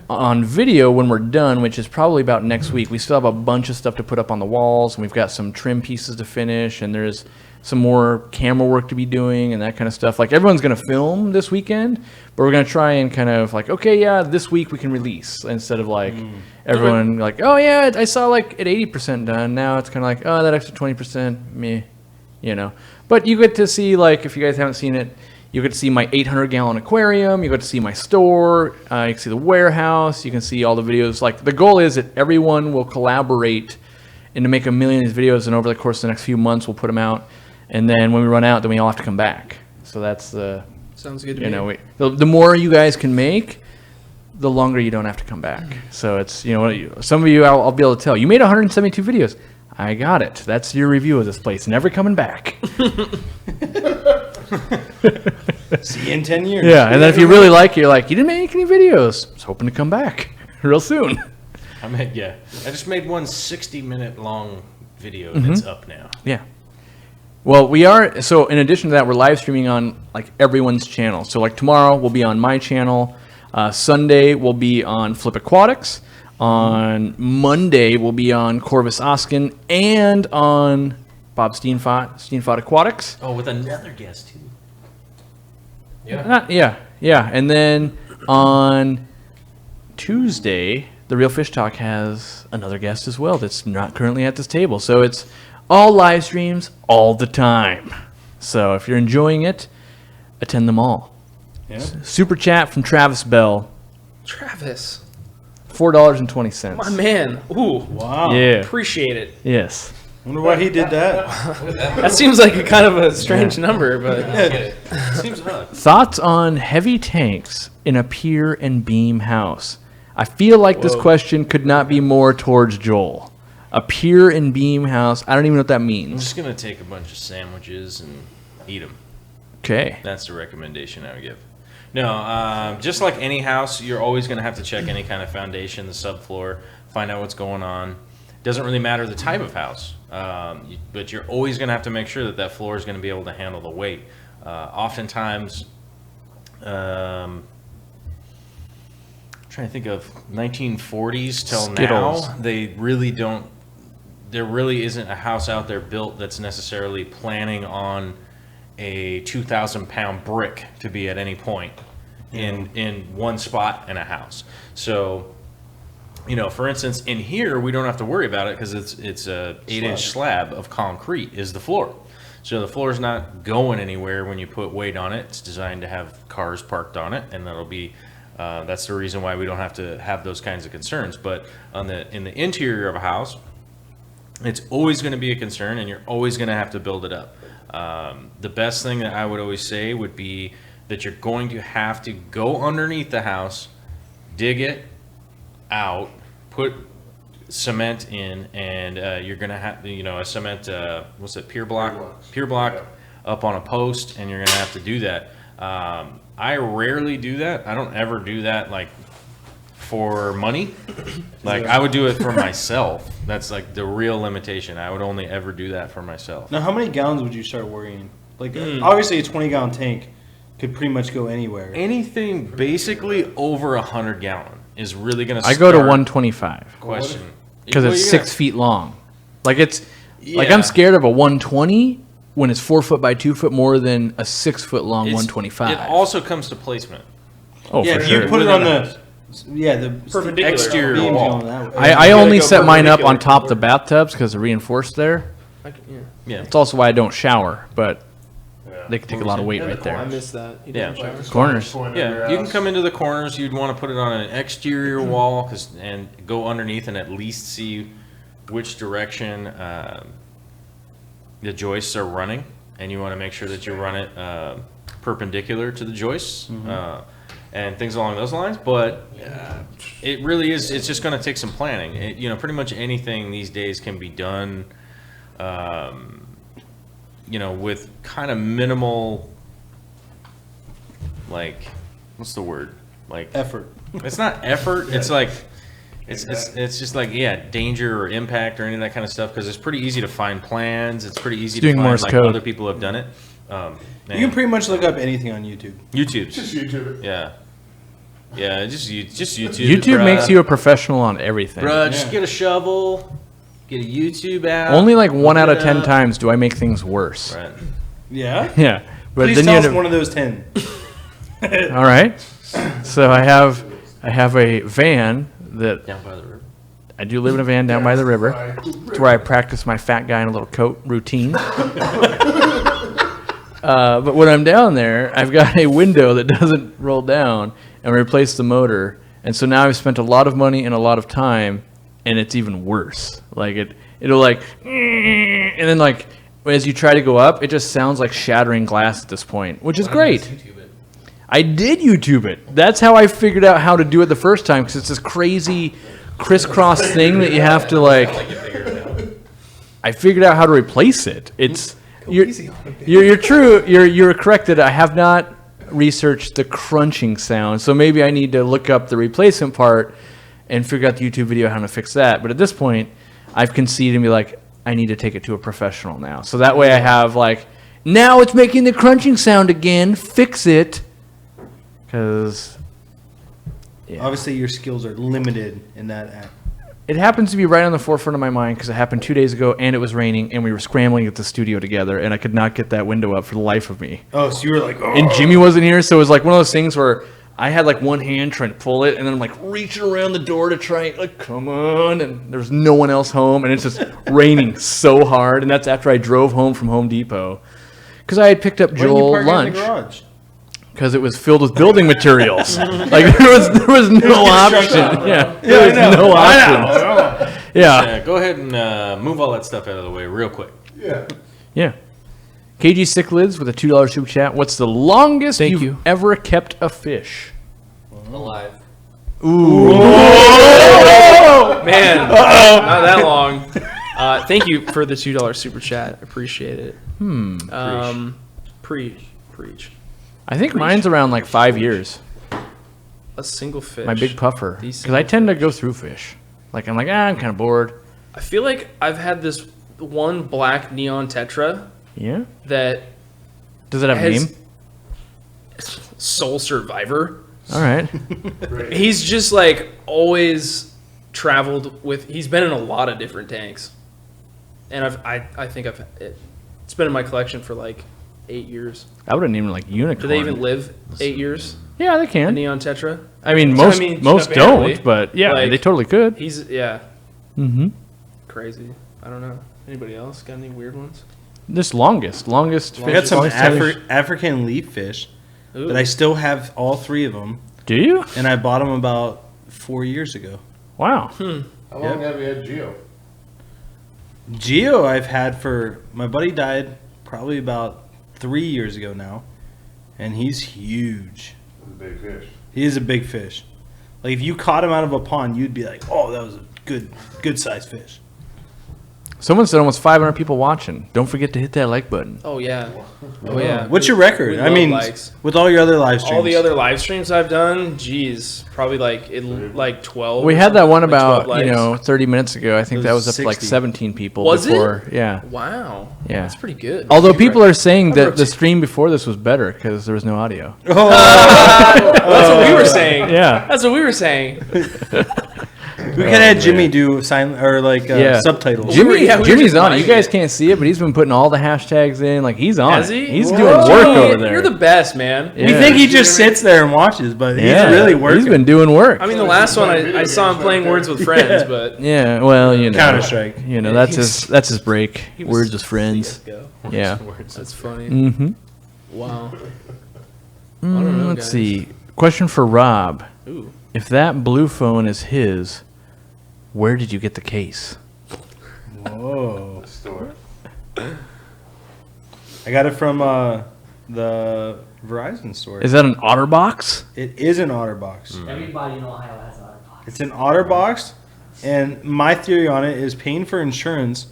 B: On video, when we're done, which is probably about next week, we still have a bunch of stuff to put up on the walls, and we've got some trim pieces to finish, and there's some more camera work to be doing and that kind of stuff. Like, everyone's going to film this weekend, but we're going to try and kind of like, okay, yeah, this week we can release, instead of like everyone like, oh yeah, I saw like at 80% done. Now it's kind of like, oh, that extra 20%, meh, But you get to see, like, if you guys haven't seen it, you get to see my 800-gallon aquarium. You get to see my store. You can see the warehouse. You can see all the videos. Like, the goal is that everyone will collaborate and to make a million of these videos, and over the course of the next few months, we'll put them out. And then when we run out, then we all have to come back. So that's the,
A: Sounds good to me.
B: the more you guys can make, the longer you don't have to come back. So it's, some of you, I'll be able to tell, you made 172 videos. I got it. That's your review of this place. Never coming back.
C: See you in 10 years.
B: Yeah, and then if you really like it, you're like, you didn't make any videos. I was hoping to come back real soon.
E: I just made one 60-minute long video that's up now.
B: Yeah. Well, we are, so in addition to that, we're live streaming on like everyone's channel. So like tomorrow we'll be on my channel. Sunday we'll be on Flip Aquatics. On Monday we'll be on Corvus Oskin and on Bob Steenfot Aquatics.
E: Oh, with another guest too.
B: Yeah. And then on Tuesday, the Real Fish Talk has another guest as well that's not currently at this table. So it's all live streams all the time. So if you're enjoying it, attend them all.
C: Yeah.
B: Super chat from Travis Bell,
A: Travis,
B: $4.20.
A: my man. Ooh,
C: Wow.
B: Yeah.
A: appreciate it.
B: Yes.
C: Wonder why he did that.
A: That seems like a kind of a strange number, but
E: Seems odd.
B: Thoughts on heavy tanks in a pier and beam house? I feel like this question could not be more towards Joel. A pier and beam house. I don't even know what that
E: I'm
B: means.
E: just gonna take a bunch of sandwiches and eat them.
B: Okay.
E: That's the recommendation I would give. No, just like any house, you're always going to have to check any kind of foundation, the subfloor, find out what's going on. Doesn't really matter the type of house, but you're always going to have to make sure that that floor is going to be able to handle the weight. Oftentimes, trying to think of 1940s till
B: Skittles.
E: now, they really don't. There really isn't a house out there built that's necessarily planning on a 2,000-pound brick to be at any point in one spot in a house. So, you know, for instance, in here we don't have to worry about it because it's a 8-inch slab of concrete is the floor. So the floor is not going anywhere when you put weight on it. It's designed to have cars parked on it, and that'll be that's the reason why we don't have to have those kinds of concerns. But in the interior of a house, it's always going to be a concern, and you're always going to have to build it up. The best thing that I would always say would be that you're going to have to go underneath the house, dig it out, put cement in, and you're going to have, you know, a cement, what's it, pier block up on a post, and you're going to have to do that. I rarely do that. I don't ever do that like for money. Like I would do it for myself. That's like the real limitation. I would only ever do that for myself.
C: Now, how many gallons would you start worrying? Like, obviously, a 20-gallon tank could pretty much go anywhere.
E: Anything basically over 100 gallon is really going to
B: I go to 125
E: question.
B: because
E: Well,
B: it's
E: you're
B: 6 feet long. Like it's like
E: Yeah.
B: I'm scared of a 120 when it's 4 foot by 2 foot more than a 6 foot long
E: It's-
B: 125.
E: It also comes to placement.
B: Oh,
C: Yeah,
B: for
C: if
B: sure.
C: you put it on
E: Within
C: the
A: Perpendicular.
E: exterior
C: beams
E: wall.
C: going that way.
B: I
A: You
B: only
A: gotta go
B: set mine up on
A: perpendicular.
B: top the bathtubs because they're reinforced there.
E: Yeah.
B: It's also why I don't shower, but they can take a lot of weight right
A: I
B: there.
A: missed that. You
E: Yeah.
A: didn't shower?
B: Corners.
E: Yeah, you can come into the corners. You'd want to put it on an exterior wall and go underneath and at least see which direction the joists are running. And you want to make sure that you run it perpendicular to the joists and things along those lines. But it really is. It's just going to take some planning. You know, pretty much anything these days can be done. You know, with kind of minimal, like, what's the word? Like
C: Effort.
E: It's not effort. It's like it's just like danger or impact or any of that kind of stuff because it's pretty easy to find plans. It's pretty easy to
B: doing
E: find
B: Morse
E: like
B: code.
E: other people have done it.
C: You can pretty much look up anything on YouTube.
E: YouTube.
F: Just YouTube it.
E: Yeah. Just YouTube.
B: YouTube makes you a professional on everything.
E: Bruh, just
C: Yeah.
E: get a shovel, get a YouTube app.
B: Only like 1 out of
E: look it
B: 10
E: up.
B: times do I make things worse.
E: Right.
C: Yeah?
B: Yeah, but
C: Please
B: then
C: tell
B: you
C: us
B: end up-
C: one of those 10.
B: all right. So I have a van that
E: Down by the river.
B: I do live in a van down by the river. It's where I practice my fat guy in a little coat routine. But when I'm down there, I've got a window that doesn't roll down, and replace the motor. And so now I've spent a lot of money and a lot of time, and it's even worse. Like it'll like, and then like as you try to go up, it just sounds like shattering glass at this point, which is great.
D: YouTube it.
B: I did YouTube it. That's how I figured out how to do it the first time, because it's this crazy crisscross thing that you have to like. I figured out how to replace it. It's you're true. You're correct that I have not researched the crunching sound. So maybe I need to look up the replacement part and figure out the YouTube video how to fix that. But at this point, I've conceded and be like, I need to take it to a professional now. So that way I have like, now it's making the crunching sound again. Fix it. Because
C: Obviously, your skills are limited in that act.
B: it happens to be right on the forefront of my mind because it happened 2 days ago and it was raining and we were scrambling at the studio together and I could not get that window up for the life of me.
C: Oh, so you were like, oh.
B: And Jimmy wasn't here, so it was like one of those things where I had like one hand trying to pull it and then I'm like reaching around the door to try like, come on, and there's no one else home and it's just raining so hard. And that's after I drove home from Home Depot because I had picked up
C: Why didn't you
B: Joel
C: park it in
B: lunch.
C: the garage?
B: Because it was filled with building materials. Like there was no option. Yeah, there was no option. Yeah,
E: Go ahead and move all that stuff out of the way real quick.
F: Yeah.
B: yeah. KG Sick Lids with a $2 super chat. What's the longest
A: Thank
B: you've
A: you.
B: ever kept a fish?
D: Alive.
A: Man, not that long. Thank you for the $2 super chat. Appreciate it. Preach.
B: I think mine's around like 5 years.
A: A single fish.
B: My big puffer.
A: These
B: Because I tend to go through fish. Like, I'm like, I'm kind of bored.
A: I feel like I've had this one black neon tetra
B: Yeah?
A: that
B: Does it have a
A: has
B: name?
A: Soul Survivor.
B: All right.
A: He's just like always traveled with. He's been in a lot of different tanks, and I think it's been in my collection for like 8 years.
B: I would have named it like unicorn.
A: Do they even live 8 years?
B: Yeah, they
A: A
B: can.
A: neon tetra.
B: I mean,
A: So,
B: most
A: apparently,
B: don't, but yeah,
A: like,
B: they totally could.
A: He's
B: Mm-hmm.
A: crazy. I don't know. Anybody else got any weird ones?
B: This longest
C: I got some
B: longest fish.
C: African leaf fish
A: Ooh.
C: that I still have all 3 of them,
B: Do you?
C: and I bought them about 4 years ago.
B: Wow.
F: How long have you had Geo?
C: Geo I've had for, my buddy died probably about 3 years ago now, and he's huge.
F: It's a big fish.
C: He is a big fish. Like if you caught him out of a pond, you'd be like, "Oh, that was a good sized fish."
B: Someone said almost 500 people watching. Don't forget to hit that like button.
A: Oh yeah. Oh yeah.
C: What's your record?
A: we
C: I
A: love
C: mean,
A: likes.
C: with all your other live streams.
A: All the other live streams I've done, geez, probably like 12.
B: We
A: or
B: had that one
A: something, like
B: about
A: 12 likes.
B: 30 minutes ago. I think
C: It
B: that
C: was
B: was up to like
C: 60.
B: 17 people.
A: Was it?
B: before. Yeah.
A: Wow.
B: Yeah.
A: That's pretty good.
B: Although people are saying that the stream before this was better because there was no audio.
C: Oh,
A: That's what we were saying.
B: Yeah.
A: That's what we were saying.
C: we could have Jimmy do sign or like subtitles.
B: Jimmy,
A: yeah, we were
B: Jimmy's
A: just
B: on it. You
A: minding
B: guys
A: it.
B: can't see it, but he's been putting all the hashtags in. Like he's on
A: Has
B: it.
A: he?
B: He's
A: Whoa.
B: doing work
A: Jimmy,
B: over there.
A: You're the best, man.
B: Yeah.
C: We think he just sits there and watches, but
B: Yeah.
C: he's really working.
B: He's been doing work.
A: I mean, the last one I saw him playing Words with Friends, but
B: yeah. Well,
C: Counter-Strike.
B: That's his break.
A: he was
B: Words with friends.
A: CS:GO.
B: Yeah.
A: That's funny.
B: Mm-hmm.
A: Wow. I don't know,
B: Let's
A: guys.
B: see. Question for Rob.
A: Ooh.
B: If that blue phone is his, where did you get the case?
C: Whoa!
F: Store.
C: I got it from the Verizon store.
B: Is that an OtterBox?
C: It is an OtterBox.
G: Everybody in Ohio has an OtterBox.
C: It's an OtterBox, and my theory on it is paying for insurance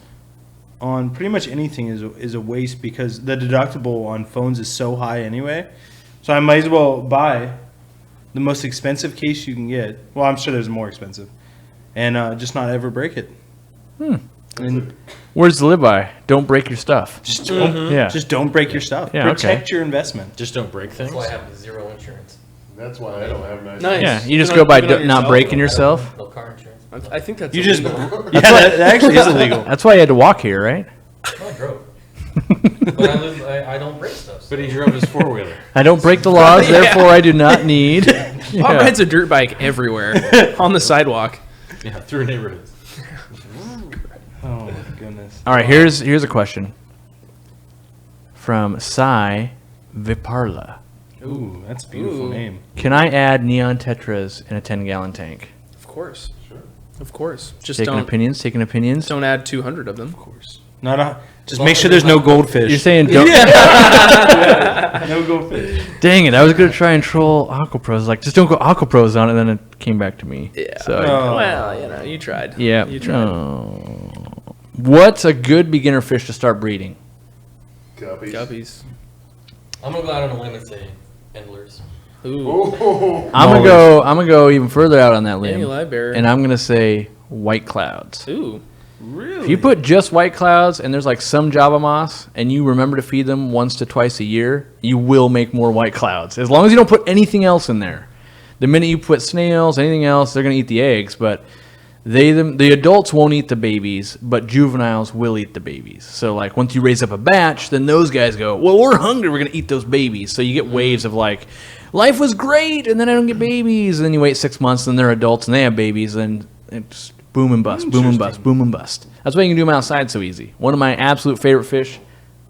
C: on pretty much anything is a waste because the deductible on phones is so high anyway. So I might as well buy the most expensive case you can get. Well, I'm sure there's more expensive, and just not ever break it. And
B: Words to live by. Don't break your stuff.
C: just don't,
B: Yeah.
C: just don't break your stuff.
B: Yeah, okay.
C: Protect your investment.
E: Just don't break things.
D: That's why I have zero insurance.
F: That's why I don't have nice.
A: Nice.
B: Yeah, you just
A: Not
B: go by
A: even on
B: not
A: yourself.
B: breaking yourself.
D: No car insurance.
A: I think that's
C: You just
A: illegal.
C: yeah, that actually is illegal.
B: That's why you had to walk here, right?
D: No, I drove. But I don't break stuff. So.
E: But he drove his 4-wheeler.
B: I don't break the laws,
A: Yeah.
B: therefore I do not need.
A: Bob
B: Yeah.
A: rides a dirt bike everywhere on the sidewalk.
E: Yeah, through neighborhoods.
C: Oh my goodness.
B: All right, here's a question from Sai Viparla.
C: Ooh, that's a beautiful
A: Ooh.
C: name.
B: Can I add neon tetras in a 10-gallon tank?
A: Of course. Sure. Of course. Just
B: Taking opinions.
A: don't add 200 of them. Of
C: course. Not a. Just make sure there's no goldfish.
B: You're saying don't.
C: no goldfish.
B: Dang it! I was gonna try and troll Aquapros. Like, just don't go Aquapros on it. And then it came back to me.
A: Yeah.
B: So
C: Oh.
A: Well, you tried.
B: yeah.
A: You tried.
B: Oh. What's a good beginner fish to start breeding?
F: Guppies.
A: Guppies.
D: I'm gonna go out on a limb and say endlers.
A: Ooh.
F: Oh,
B: I'm gonna go even further out on that
A: Danny
B: limb,
A: Library.
B: and I'm gonna say white clouds.
A: Ooh.
C: Really?
B: If you put just white clouds and there's like some Java moss and you remember to feed them once to twice a year, you will make more white clouds. As long as you don't put anything else in there. The minute you put snails, anything else, they're going to eat the eggs, but the adults won't eat the babies, but juveniles will eat the babies. So like once you raise up a batch, then those guys go, well, we're hungry, we're going to eat those babies. So you get waves of like, life was great, and then I don't get babies. And then you wait 6 months, and they're adults, and they have babies, and it's boom and bust, boom and bust, boom and bust. That's why you can do them outside so easy. One of my absolute favorite fish,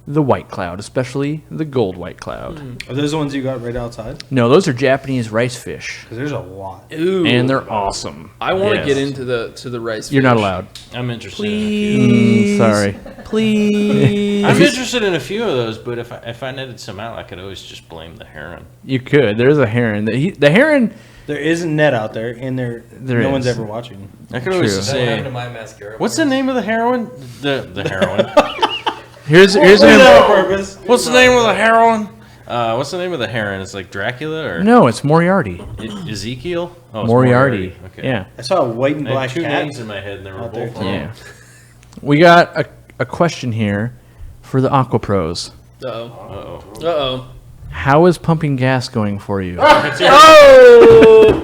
B: the white cloud, especially the gold white cloud.
C: Are those the ones you got right outside?
B: No, those are Japanese rice fish,
C: Because there's a lot.
A: Ooh.
B: and they're awesome.
A: I want to
B: Yes.
A: get into the rice.
B: You're not
A: fish.
B: allowed.
E: I'm interested in a few.
B: Sorry.
A: Please.
E: I'm interested in a few of those, but if I netted some out, I could always just blame the heron.
B: You could. There's a heron. The heron.
C: There is a net out there, and
B: There
C: no one's
B: is.
C: ever watching.
E: I could always
B: True.
D: Is that what happened to
E: say,
D: my mascara?
E: what's the name of the heroine? The heroine.
B: Here's
C: Put it
B: an
C: on purpose.
E: What's the name of the heroine? What's the name of the heron? It's like Dracula or
B: No, it's Moriarty.
E: Ezekiel? Oh, it's
B: Moriarty.
E: Okay.
B: Yeah.
C: I saw a white and
E: I had
C: black
E: two
C: cat.
E: names in my head, and they were
C: out there,
E: both
C: too.
E: wrong.
B: Yeah. We got a question here for the Aqua Pros.
A: Uh-oh.
E: Uh-oh.
A: Uh-oh.
B: How is pumping gas going for you?
A: Oh!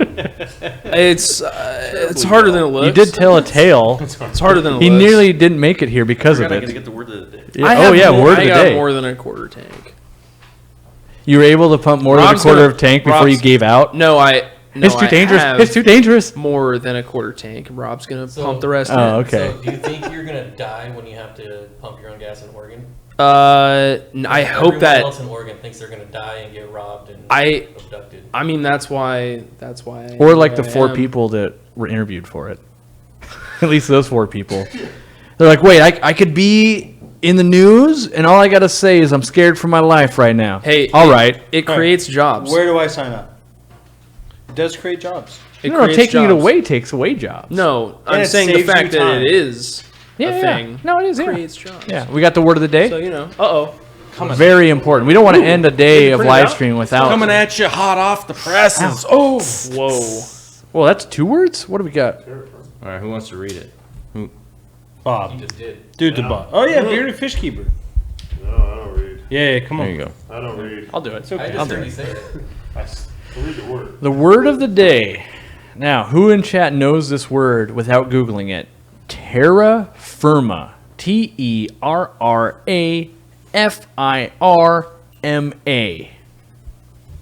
A: It's harder than it looks.
B: You did tell a tale.
A: It's harder than it
B: He
A: looks.
B: nearly didn't make it here because of
E: I gotta
B: it.
E: get the word of the day.
B: Yeah,
A: I have
B: word of
A: I
B: the
A: got
B: day.
A: more than a quarter tank.
B: You were able to pump more
A: Rob's
B: than a quarter
A: gonna-
B: of tank before
A: Rob's-
B: you gave out.
A: No,
B: It's too
A: I
B: dangerous.
A: have
B: It's too dangerous.
A: more than a quarter tank. Rob's gonna
D: So-
A: pump the rest
B: Oh,
A: in.
B: okay.
D: So, do you think you're gonna die when you have to pump your own gas in Oregon?
A: I hope
D: Everyone
A: that.
D: else in Oregon thinks they're gonna die and get robbed and
A: I
D: abducted.
A: I mean, that's why. I
B: Or
A: am
B: like the
A: where I
B: 4
A: am.
B: people that were interviewed for it. At least those 4 people. They're like, wait, I could be in the news, and all I gotta say is I'm scared for my life right now.
A: Hey,
B: all right.
A: It creates jobs.
C: Where do I sign up? It does create jobs.
A: It
B: No,
A: creates
B: taking it
A: jobs.
B: away takes away jobs.
A: No,
C: And
A: I'm
C: it
A: saying the
C: saves you
A: fact that
C: time.
A: it is
B: Yeah,
A: a
B: yeah.
A: thing.
B: No, it is. Yeah.
A: Creates jobs.
B: Yeah, we got the word of the day.
A: So Uh-oh.
B: Very important. We don't want to end a day of
A: print it
B: live
A: out?
B: stream without.
E: Coming at you hot off the presses.
A: Oh. Whoa.
B: Well, that's 2 words. What do we got?
E: All right, who wants to read it?
D: You
C: Bob.
D: just did.
C: Dude, the Bob. Oh, yeah, bearded fish keeper.
F: No, I don't read.
C: Yeah, come on.
B: There you go.
F: I don't read.
B: I'll do it.
D: I just heard you say it.
F: I read the word.
B: The word of the day. Now, who in chat knows this word without Googling it? Terra firma. TerraFirma.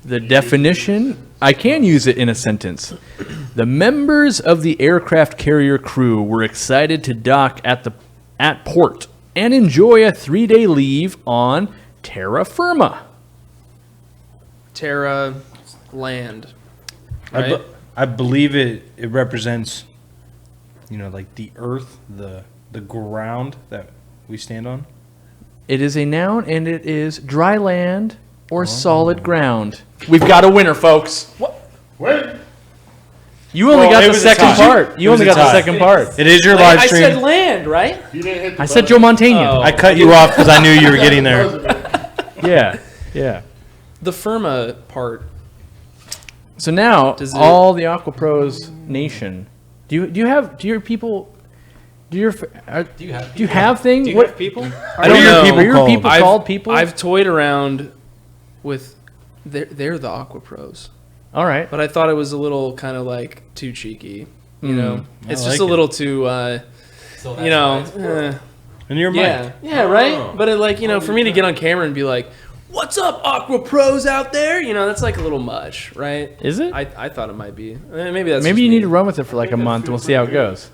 B: The definition, I can use it in a sentence. The members of the aircraft carrier crew were excited to dock at port and enjoy a 3-day leave on terra firma.
A: Terra Land.
C: I,
A: Right?
C: I believe it represents, like the earth, the ground that we stand on.
B: It is a noun and it is dry land or solid ground. We've got a winner, folks.
F: Wait!
B: You only
C: Well,
B: got
C: it
B: the
C: was a
B: second
C: tie.
B: part. You
C: It was
B: only
C: a
B: got the
C: tie.
B: second part.
C: It is your live
A: I
C: stream.
A: said land, right?
F: You didn't hit the
B: I said
F: button.
B: Joe Montaigne.
A: Oh.
C: I cut you off because I knew you were getting there.
B: Yeah, yeah.
A: The Firma part.
B: So now,
A: Does it-
B: all the Aqua Pros nation. Do you have things?
E: Do you
B: What
E: have people?
A: I don't
C: are your
A: know.
C: people
B: are your
C: called?
B: people called people?
A: I've toyed around with. They're the Aqua Pros,
B: All right.
A: but I thought it was a little kind of like too cheeky. You know, it's
C: I
A: just
C: like
A: a little too.
D: So that's
A: You know,
D: why it's plural.
C: And your
A: yeah,
C: mic.
A: yeah, right. But for me to get on camera and be like, "What's up, Aqua Pros out there?" That's like a little much, right?
B: Is it?
A: I thought it might be. Maybe that's
B: Maybe
A: just
B: you
A: me.
B: need to run with it for like a month and we'll see how it goes.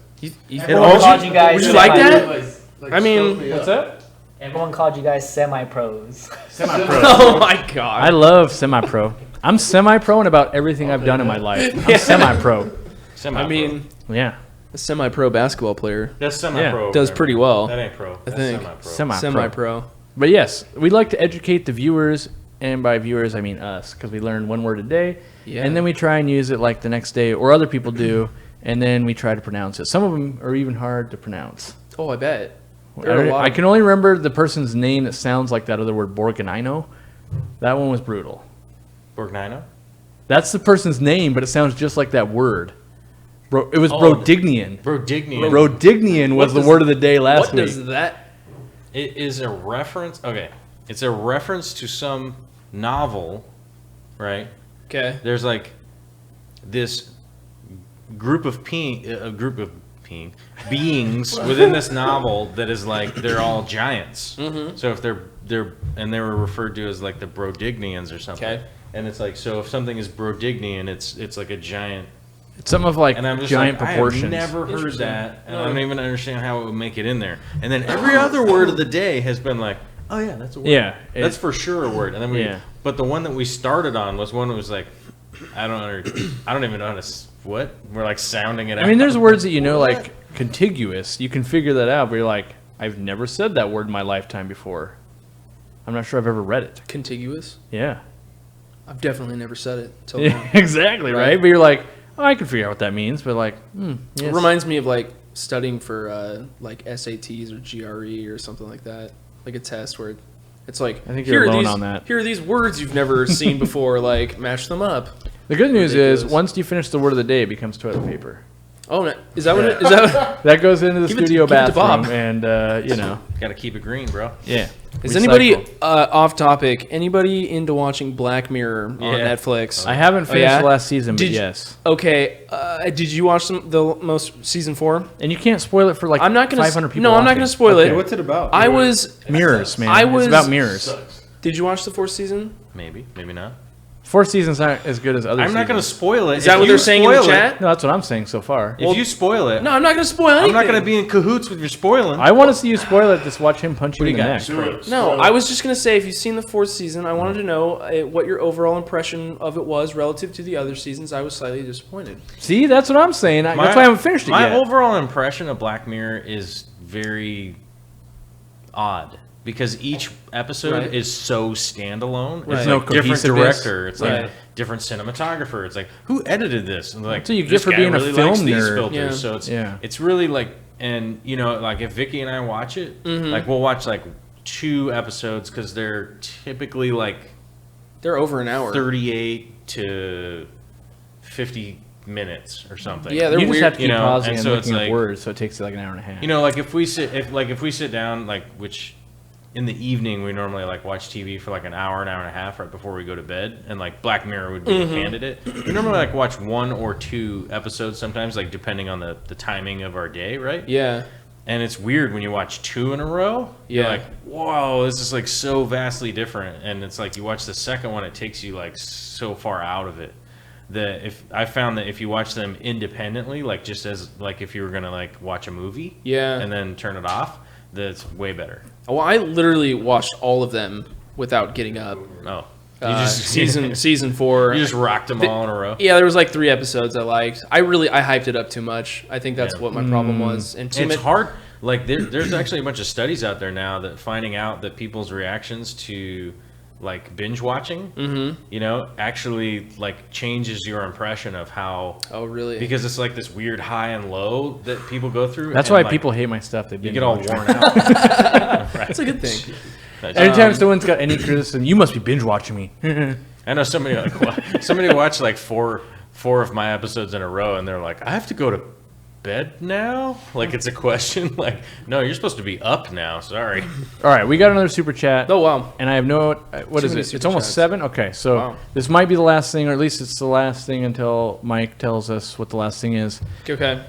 G: Everyone called you guys.
A: would you like that?
F: Like,
A: I mean,
F: stuff me
B: What's
F: up.
B: that?
G: Everyone called you guys semi-pros.
A: Oh my god!
B: I love semi-pro. I'm semi-pro in about everything I've done in my life. I'm semi-pro.
E: Semi-pro.
A: I mean,
B: Yeah.
A: a semi-pro basketball player
E: that's semi-pro.
B: yeah,
E: over
A: does
E: there.
A: pretty well.
E: That ain't pro. That's
A: think.
E: semi-pro.
B: Semi-pro.
A: Semi-pro.
B: But yes, we like to educate the viewers, and by viewers I mean us, because we learn one word a day,
A: Yeah.
B: and then we try and use it like the next day, or other people do, and then we try to pronounce it. Some of them are even hard to pronounce.
A: Oh, I bet. There are a lot
B: I
A: of-
B: can only remember the person's name that sounds like that other word, Borganino. That one was brutal.
E: Borgnino?
B: That's the person's name, but it sounds just like that word. Bro, it was
E: Oh,
B: Brodignian.
E: Brodignian.
B: Brodignian was the
A: does-
B: word of the day last
A: What
B: week.
A: does that?
E: It is a reference. Okay, it's a reference to some novel, right?
A: Okay.
E: There's like this group of beings within this novel that is like they're all giants.
A: Mm-hmm.
E: So if they're and they were referred to as like the Brodignians or something.
A: Okay.
E: And it's like so if something is Brodignian, it's like a giant.
B: It's some of like
E: And I'm just
B: giant
E: like,
B: proportions.
E: I have never heard
A: Interesting.
E: that, and I don't even understand how it would make it in there. And then every other word of the day has been like, oh yeah, that's a word.
B: Yeah,
E: That's for sure a word. And then
B: Yeah.
E: but the one that we started on was one that was like, I don't even know how to what we're like sounding it out.
B: I mean, there's words that you know, like contiguous. You can figure that out, but you're like, I've never said that word in my lifetime before. I'm not sure I've ever read it.
A: Contiguous.
B: Yeah.
A: I've definitely never said it till
B: Yeah,
A: now.
B: exactly, right?
A: Right.
B: But you're like, oh, I can figure out what that means, but like,
A: It
B: yes.
A: reminds me of like studying for like SATs or GRE or something like that, like a test where It's like
B: I think you're
A: here are
B: alone
A: these,
B: on that.
A: Here are these words you've never seen before. Like mash them up.
B: The good news is,
A: Ridiculous.
B: once you finish the word of the day, it becomes toilet paper.
A: Oh, no. Is that what it is? That
B: That goes into the
A: Give it to-
B: studio
A: give it to
B: bathroom,
A: Bob.
B: and you know,
E: Got to keep it green, bro.
B: yeah.
A: is
B: Recycle.
A: anybody off topic? Anybody into watching Black Mirror on
E: Yeah.
A: Netflix?
B: I haven't finished
A: yeah?
B: the last season, but
A: Did you-
B: yes.
A: Okay, did you watch the most season 4?
B: And you can't spoil it for like
A: I'm not gonna.
B: 500 people.
A: No, I'm not
B: watching.
A: gonna spoil
C: Hey,
A: it.
C: what's it about?
A: I was.
B: Mirrors, man.
A: I was-
B: It's about mirrors.
F: Sucks.
A: Did you watch the 4th season?
E: Maybe, maybe not.
B: 4 seasons aren't as good as other.
E: I'm not going to
B: seasons.
E: spoil it.
A: Is that
E: If
A: what
E: you
A: they're saying in the
E: spoil it-
A: chat?
B: No, that's what I'm saying so far.
E: If you spoil it,
A: No, I'm not gonna spoil anything.
E: I'm not going to be in cahoots with your spoiling.
B: I want to see you spoil it. Just watch him punch you in the neck.
F: Do it.
A: No, I was just gonna say if you've seen the 4th season, I wanted to know what your overall impression of it was relative to the other seasons. I was slightly disappointed.
B: See, that's what I'm saying. That's why I haven't finished it
E: My
B: yet.
E: overall impression of Black Mirror is very odd because each episode
A: Right.
E: is so standalone.
A: Right.
E: It's
B: No
E: like different
B: cohesiveness.
E: director. It's
A: Right.
E: like different cinematographer. It's like who edited this? And like
B: That's what you get
E: this
B: for
E: guy
B: being a
E: really
B: film
E: likes these
B: nerd.
E: filters.
A: Yeah.
E: So it's
B: Yeah.
E: it's really like, and you know, like if Vicky and I watch it,
A: Mm-hmm.
E: like we'll watch like 2 episodes because they're typically like
A: They're over an hour.
E: 38 to 50 minutes or something.
A: Yeah, they're
B: You just
A: weird.
B: have to keep
E: you know,
B: pausing
E: and
B: and
E: so it's
B: looking
E: like-
B: at words, so it takes you like an hour and a half.
E: You know, like if we sit down, like which in the evening we normally like watch TV for like an hour and a half right before we go to bed, and like Black Mirror would be
A: Mm-hmm.
E: a candidate. We normally like watch 1 or 2 episodes sometimes, like depending on the timing of our day, right?
A: Yeah.
E: And it's weird when you watch 2 in a row.
A: Yeah.
E: You're like, whoa, this is like so vastly different. And it's like you watch the second one, it takes you like so far out of it. That if I found that if you watch them independently, like just as like if you were gonna like watch a movie,
A: Yeah.
E: and then turn it off, that's way better.
A: Well, I literally watched all of them without getting up.
E: Oh, you just
A: Season 4.
E: you just rocked them all in a row.
A: Yeah, there was like 3 episodes I liked. I hyped it up too much. I think that's
E: Yeah.
A: what my problem was. And too
E: It's
A: many.
E: hard. Like there's actually a bunch of studies out there now that finding out that people's reactions to like binge watching, you know, actually like changes your impression of how.
A: Oh, really?
E: Because it's like this weird high and low that people go through.
B: That's
E: and,
B: why
E: like,
B: people hate my stuff. They
E: you get all worn out.
A: That's a good thing.
B: Anytime someone's got any criticism, you must be binge watching me.
E: I know somebody somebody watched like four of my episodes in a row, and they're like, "I have to go to bed now." Like it's a question. Like, no, you're supposed to be up now. Sorry.
B: All right, we got another super chat.
A: Oh, wow.
B: And I have no. What
A: Too
B: is
A: many
B: it? It's
A: super
B: almost
A: chats.
B: 7. Okay, so
A: Wow.
B: this might be the last thing, or at least it's the last thing until Mike tells us what the last thing is.
A: Okay.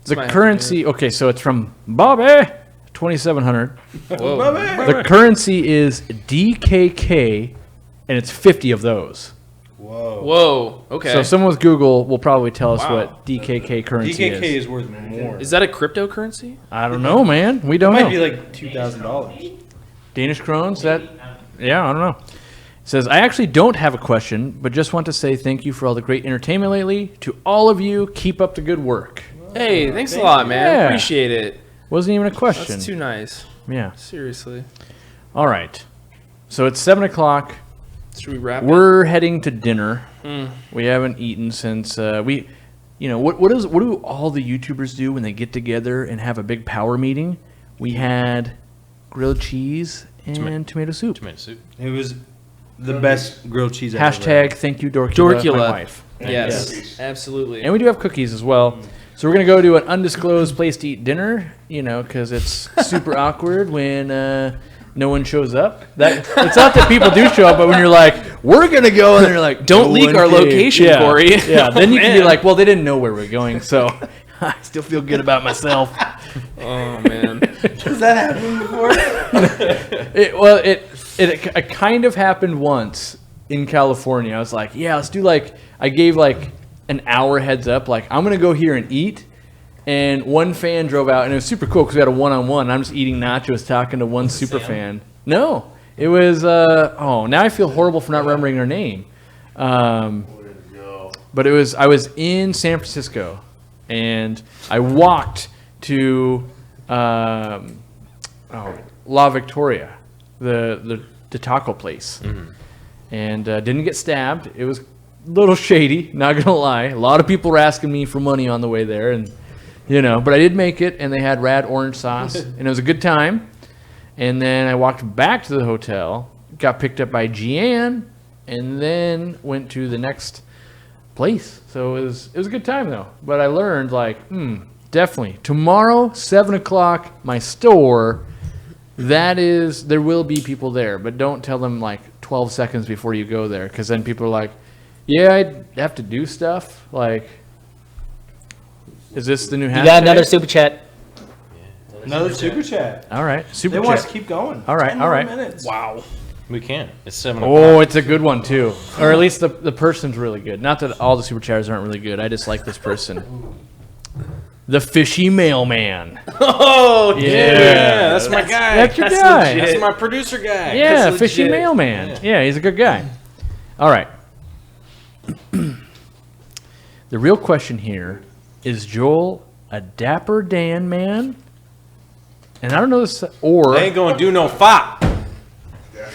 B: The
A: might have to
B: currency. Okay, so it's from Bobby 2700.
A: Whoa.
B: The currency is DKK, and it's 50 of those.
C: Whoa.
A: Whoa. Okay.
B: So someone with Google will probably tell us
A: Wow.
B: what DKK currency
C: DKK
B: is.
C: is worth more.
A: Is that a cryptocurrency?
B: I don't know, man. We
C: It
B: don't
C: might
B: know.
C: be like $2,000.
B: Danish Krone's that? Yeah, I don't know. It says, I actually don't have a question, but just want to say thank you for all the great entertainment lately. To all of you, keep up the good work.
A: Hey, thanks a lot, man.
B: Yeah.
A: Appreciate it.
B: Wasn't even a question.
A: That's too nice.
B: Yeah.
A: Seriously.
B: All right. So it's 7 o'clock.
A: Should we wrap it?
B: We're heading to dinner. We haven't eaten since what do all the YouTubers do when they get together and have a big power meeting? We had grilled cheese and tomato soup.
E: Tomato soup.
C: It was the best grilled cheese I've ever
B: Hashtag
C: had.
B: thank you Dorkula,
A: Dorkula.
B: my wife.
A: Yes. Absolutely.
B: And we do have cookies as well. So we're going to go to an undisclosed place to eat dinner, because it's super awkward when no one shows up. It's not that people do show up, but when you're like, we're going to go, and they're like,
A: Don't
B: no
A: leak
B: one
A: our
B: came.
A: location,
B: Yeah.
A: Corey.
B: Yeah, then you can be
A: Man.
B: like, well, they didn't know where we're going, so I still feel good about myself.
A: Oh, man.
C: Has that happened before?
B: It kind of happened once in California. I was like, yeah, let's do I gave an hour heads up, I'm going to go here and eat. And one fan drove out, and it was super cool because we had a one-on-one. I'm just eating nachos, talking to one super fan. No, it was. Now I feel horrible for not remembering her name. But it was. I was in San Francisco, and I walked to La Victoria, the taco place, and didn't get stabbed. It was a little shady, not gonna lie. A lot of people were asking me for money on the way there, and. But I did make it, and they had rad orange sauce, and it was a good time. And then I walked back to the hotel, got picked up by Jeanne, and then went to the next place. So it was a good time though. But I learned definitely tomorrow 7:00 my store. There will be people there, but don't tell them like 12 seconds before you go there, because then people are like, yeah, I have to do stuff. Like, is this the new hashtag?
G: You got another super chat.
C: Another super chat.
B: All right, super
C: They
B: chat.
C: want us to keep going.
B: All right,
C: 10
B: all
C: more
B: right.
C: minutes.
A: Wow.
E: We can. It's 7:00.
B: Oh, it's a good one too, or at least the person's really good. Not that all the super chatters aren't really good. I just like this person. The fishy mailman.
E: Oh,
B: Yeah.
E: that's my guy.
B: That's your
A: That's
B: guy.
A: legit.
E: That's my producer guy.
B: Yeah,
A: That's
B: fishy
A: legit.
B: mailman. Yeah, he's a good guy. All right. The real question here is Joel a dapper Dan man? And I don't know this, or
E: I ain't gonna do no fop.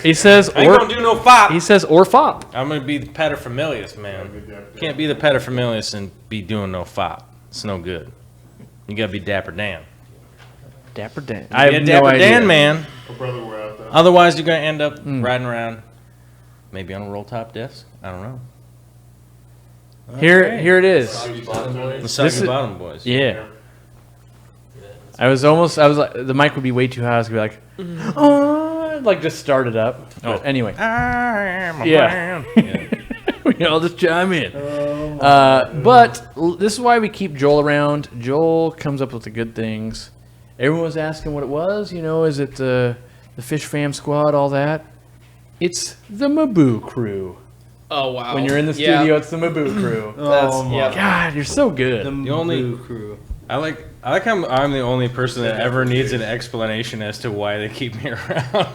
B: he says,
E: I ain't gonna do no fop.
B: he says, or fop.
E: I'm gonna be the paterfamilias, man. Can't be the paterfamilias and be doing no fop. It's no good. You gotta be Dapper Dan.
B: Dapper Dan.
E: I have
B: no
E: Dapper
B: idea.
E: Dan, man.
F: My brother were out there.
E: Otherwise, you're gonna end up riding around, maybe on a roll top desk. I don't know.
B: Here it is.
E: The
B: This
E: Soggy
B: is-
E: Bottom Boys.
B: Yeah. I was like, the mic would be way too high. I was gonna be like, oh, like just start it up. But anyway.
E: I am a
B: Yeah.
E: man.
B: We can all just chime in. But this is why we keep Joel around. Joel comes up with the good things. Everyone was asking what it was. You know, is it the Fish Fam Squad, all that? It's the Maboo crew.
A: Oh wow.
B: When you're in the studio, it's the Maboo crew.
A: That's
C: my
A: yeah.
B: God, you're so good.
C: The
E: only-
C: Blue crew.
E: I like how I'm the only person that ever needs an explanation as to why they keep me around.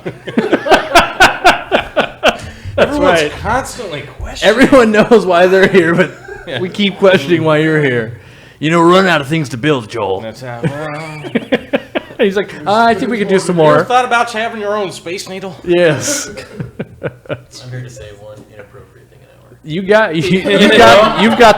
E: Everyone's
B: right.
E: constantly questioning.
B: Everyone knows why they're here, but we keep questioning why you're here. You know, we're running out of things to build, Joel.
E: That's how.
B: He's like, I think we could do some
E: You ever
B: more.
E: thought about having your own space needle?
B: Yes.
D: I'm here to say one inappropriate thing an hour.
B: You've got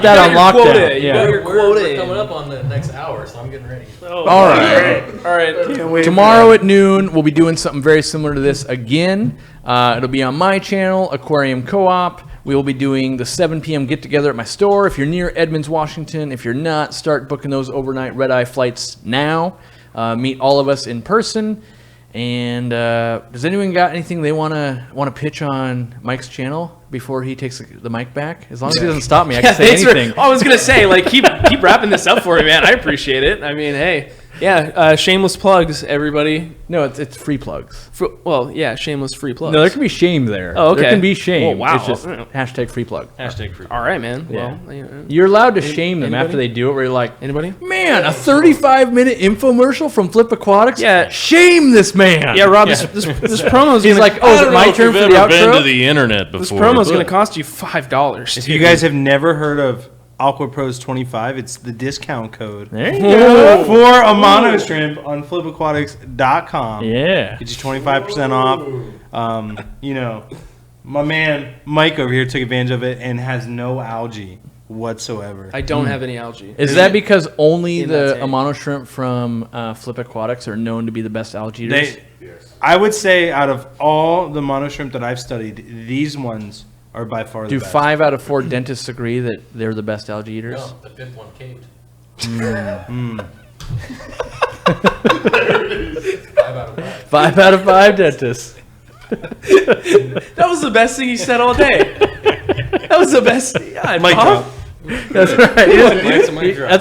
B: that on lockdown.
A: quota. You got your
D: We're
A: quota in.
D: coming up on the next hour, so I'm getting ready.
B: All right.
A: All right.
C: Can't wait
B: Tomorrow at noon, we'll be doing something very similar to this again. It'll be on my channel, Aquarium Co-op. We will be doing the 7 p.m. get-together at my store. If you're near Edmonds, Washington, if you're not, start booking those overnight red-eye flights now. Meet all of us in person. And does anyone got anything they want to pitch on Mike's channel before he takes the mic back? As long as he doesn't stop me, I can say
A: Thanks
B: anything.
A: I was gonna say, like, keep wrapping this up for me, man. I appreciate it. I mean, hey, yeah. Shameless plugs, everybody.
B: No, it's free plugs.
A: Well, yeah, shameless free plugs.
B: No, there can be shame there.
A: Oh, okay.
B: There can be shame.
A: Oh, wow.
B: It's just hashtag free plug.
E: Hashtag free.
A: All right, man.
B: Yeah.
A: Well, yeah.
B: You're allowed to shame them after
A: anybody?
B: they do it, where you're like,
A: Anybody?
B: man, a 35-minute infomercial from Flip Aquatics?
A: Yeah.
B: Shame this man.
A: Yeah, Rob. This promo is
B: He's like, oh, is it my turn for the outro?
E: the internet before.
A: this promo is gonna cost you $5.
C: If you guys have never heard of AquaPros 25, it's the discount code
B: There you go.
C: for a mono shrimp on flipaquatics.com.
B: Yeah.
C: Get you 25% off. You know, my man Mike over here took advantage of it and has no algae whatsoever.
A: I don't have any algae.
B: Is that because only
A: In that
B: the
A: tank.
B: Amano shrimp from Flip Aquatics are known to be the best algae eaters?
C: I would say out of all the mono shrimp that I've studied, these ones are by far the
B: Do
C: best.
B: 5 out of 4 dentists agree that they're the best algae eaters?
D: No, the fifth one caved. 5 out of 5.
B: 5 out of 5 dentists.
A: That was the best thing he said all day. That was the best. Yeah,
C: Mic
A: Bob.
C: drop.
B: That's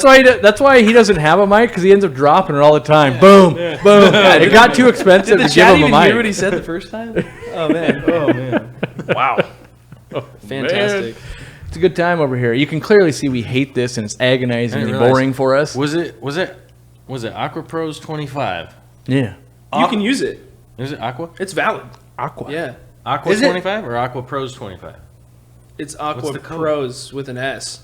B: right. That's why he doesn't have a mic, because he ends up dropping it all the time. Boom, boom. It got too expensive
A: Did the
B: to give
A: chat
B: him a
A: even hear what
B: mic.
A: he said the first time? Oh man.
C: Oh man.
A: Wow. Fantastic.
B: Man. It's a good time over here. You can clearly see we hate this, and it's agonizingly
E: realize-
B: boring for us.
E: Was it AquaPros 25?
B: Yeah.
A: You can use it.
E: Is it Aqua?
A: It's valid.
B: Aqua.
A: Yeah.
E: Aqua
C: Is it?
E: 25 or AquaPros 25?
A: It's
E: What's
A: Aqua
E: the code?
A: Pros with an S.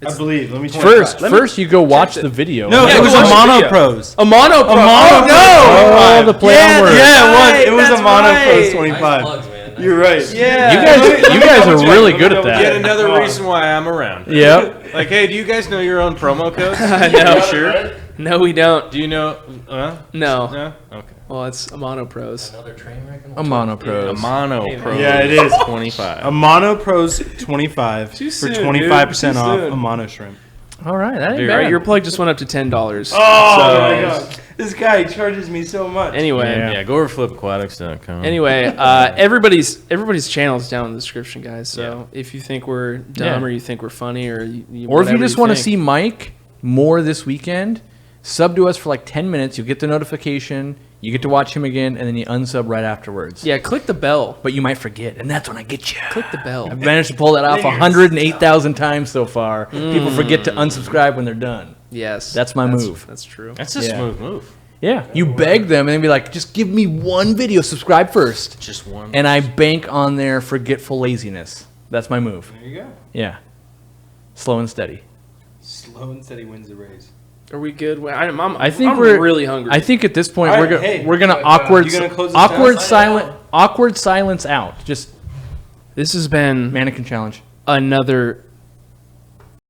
C: I believe. Let me check.
B: First you go watch
A: it.
B: the video.
C: No,
A: Yeah,
C: it was
A: go
C: a
A: watch the
C: mono
A: video.
C: pros.
A: A mono pro.
C: mono
B: Oh, the play on words.
C: Yeah, it was
A: That's
C: a mono
A: right.
C: pros
D: Nice
C: 25.
D: plugs, man. Nice
C: You're right.
A: Yeah.
B: You guys are really good at
E: Yet
B: that.
E: another reason why I'm around.
B: Yep.
E: Like, hey, do you guys know your own promo codes?
A: I know.
E: You sure?
A: No, we don't.
E: Do you know?
A: No.
E: No. Okay.
A: Well, it's a monopros.
D: Another train wreck.
B: A monopros.
E: A mono pro.
C: Yeah, it is.
E: 25.
C: A mono pros 25
A: Too
C: for
A: soon,
C: 25%
A: dude. Too
C: off
A: soon.
C: a mono shrimp.
B: All right, that ain't
E: Dude,
A: All right,
B: bad.
A: your plug just went up to $10.
C: Oh
A: So-
C: my god, this guy charges me so much.
A: Anyway,
E: Yeah, go over flipquatics.com.
A: Anyway, everybody's channel is down in the description, guys. So if you think we're dumb
B: Yeah.
A: or you think we're funny or
B: Or if you
A: whatever
B: just want to
A: think.
B: see Mike more this weekend, sub to us for like 10 minutes. You'll get the notification. You get to watch him again, and then you unsub right afterwards.
A: Yeah, click the bell.
B: But you might forget, and that's when I get you.
A: Click the bell.
B: I've managed to pull that off 108,000 times so far. People forget to unsubscribe when they're done.
A: Yes.
B: That's my move.
A: That's true.
E: That's a
B: Yeah.
E: smooth move.
B: Yeah, you beg them and then be like, just give me one video, subscribe first.
E: Just one.
B: And I bank on their forgetful laziness. That's my move.
C: There you go.
B: Yeah. Slow and steady.
C: Slow and steady wins the race.
A: Are we good?
B: I think
A: I'm
B: we're
A: really hungry.
B: I think at this point
C: All
B: we're
C: right,
B: gonna
C: hey,
B: we're gonna
C: you gonna close this
B: awkward
C: down?
B: silence out. Just
A: this has been
B: mannequin challenge.
A: another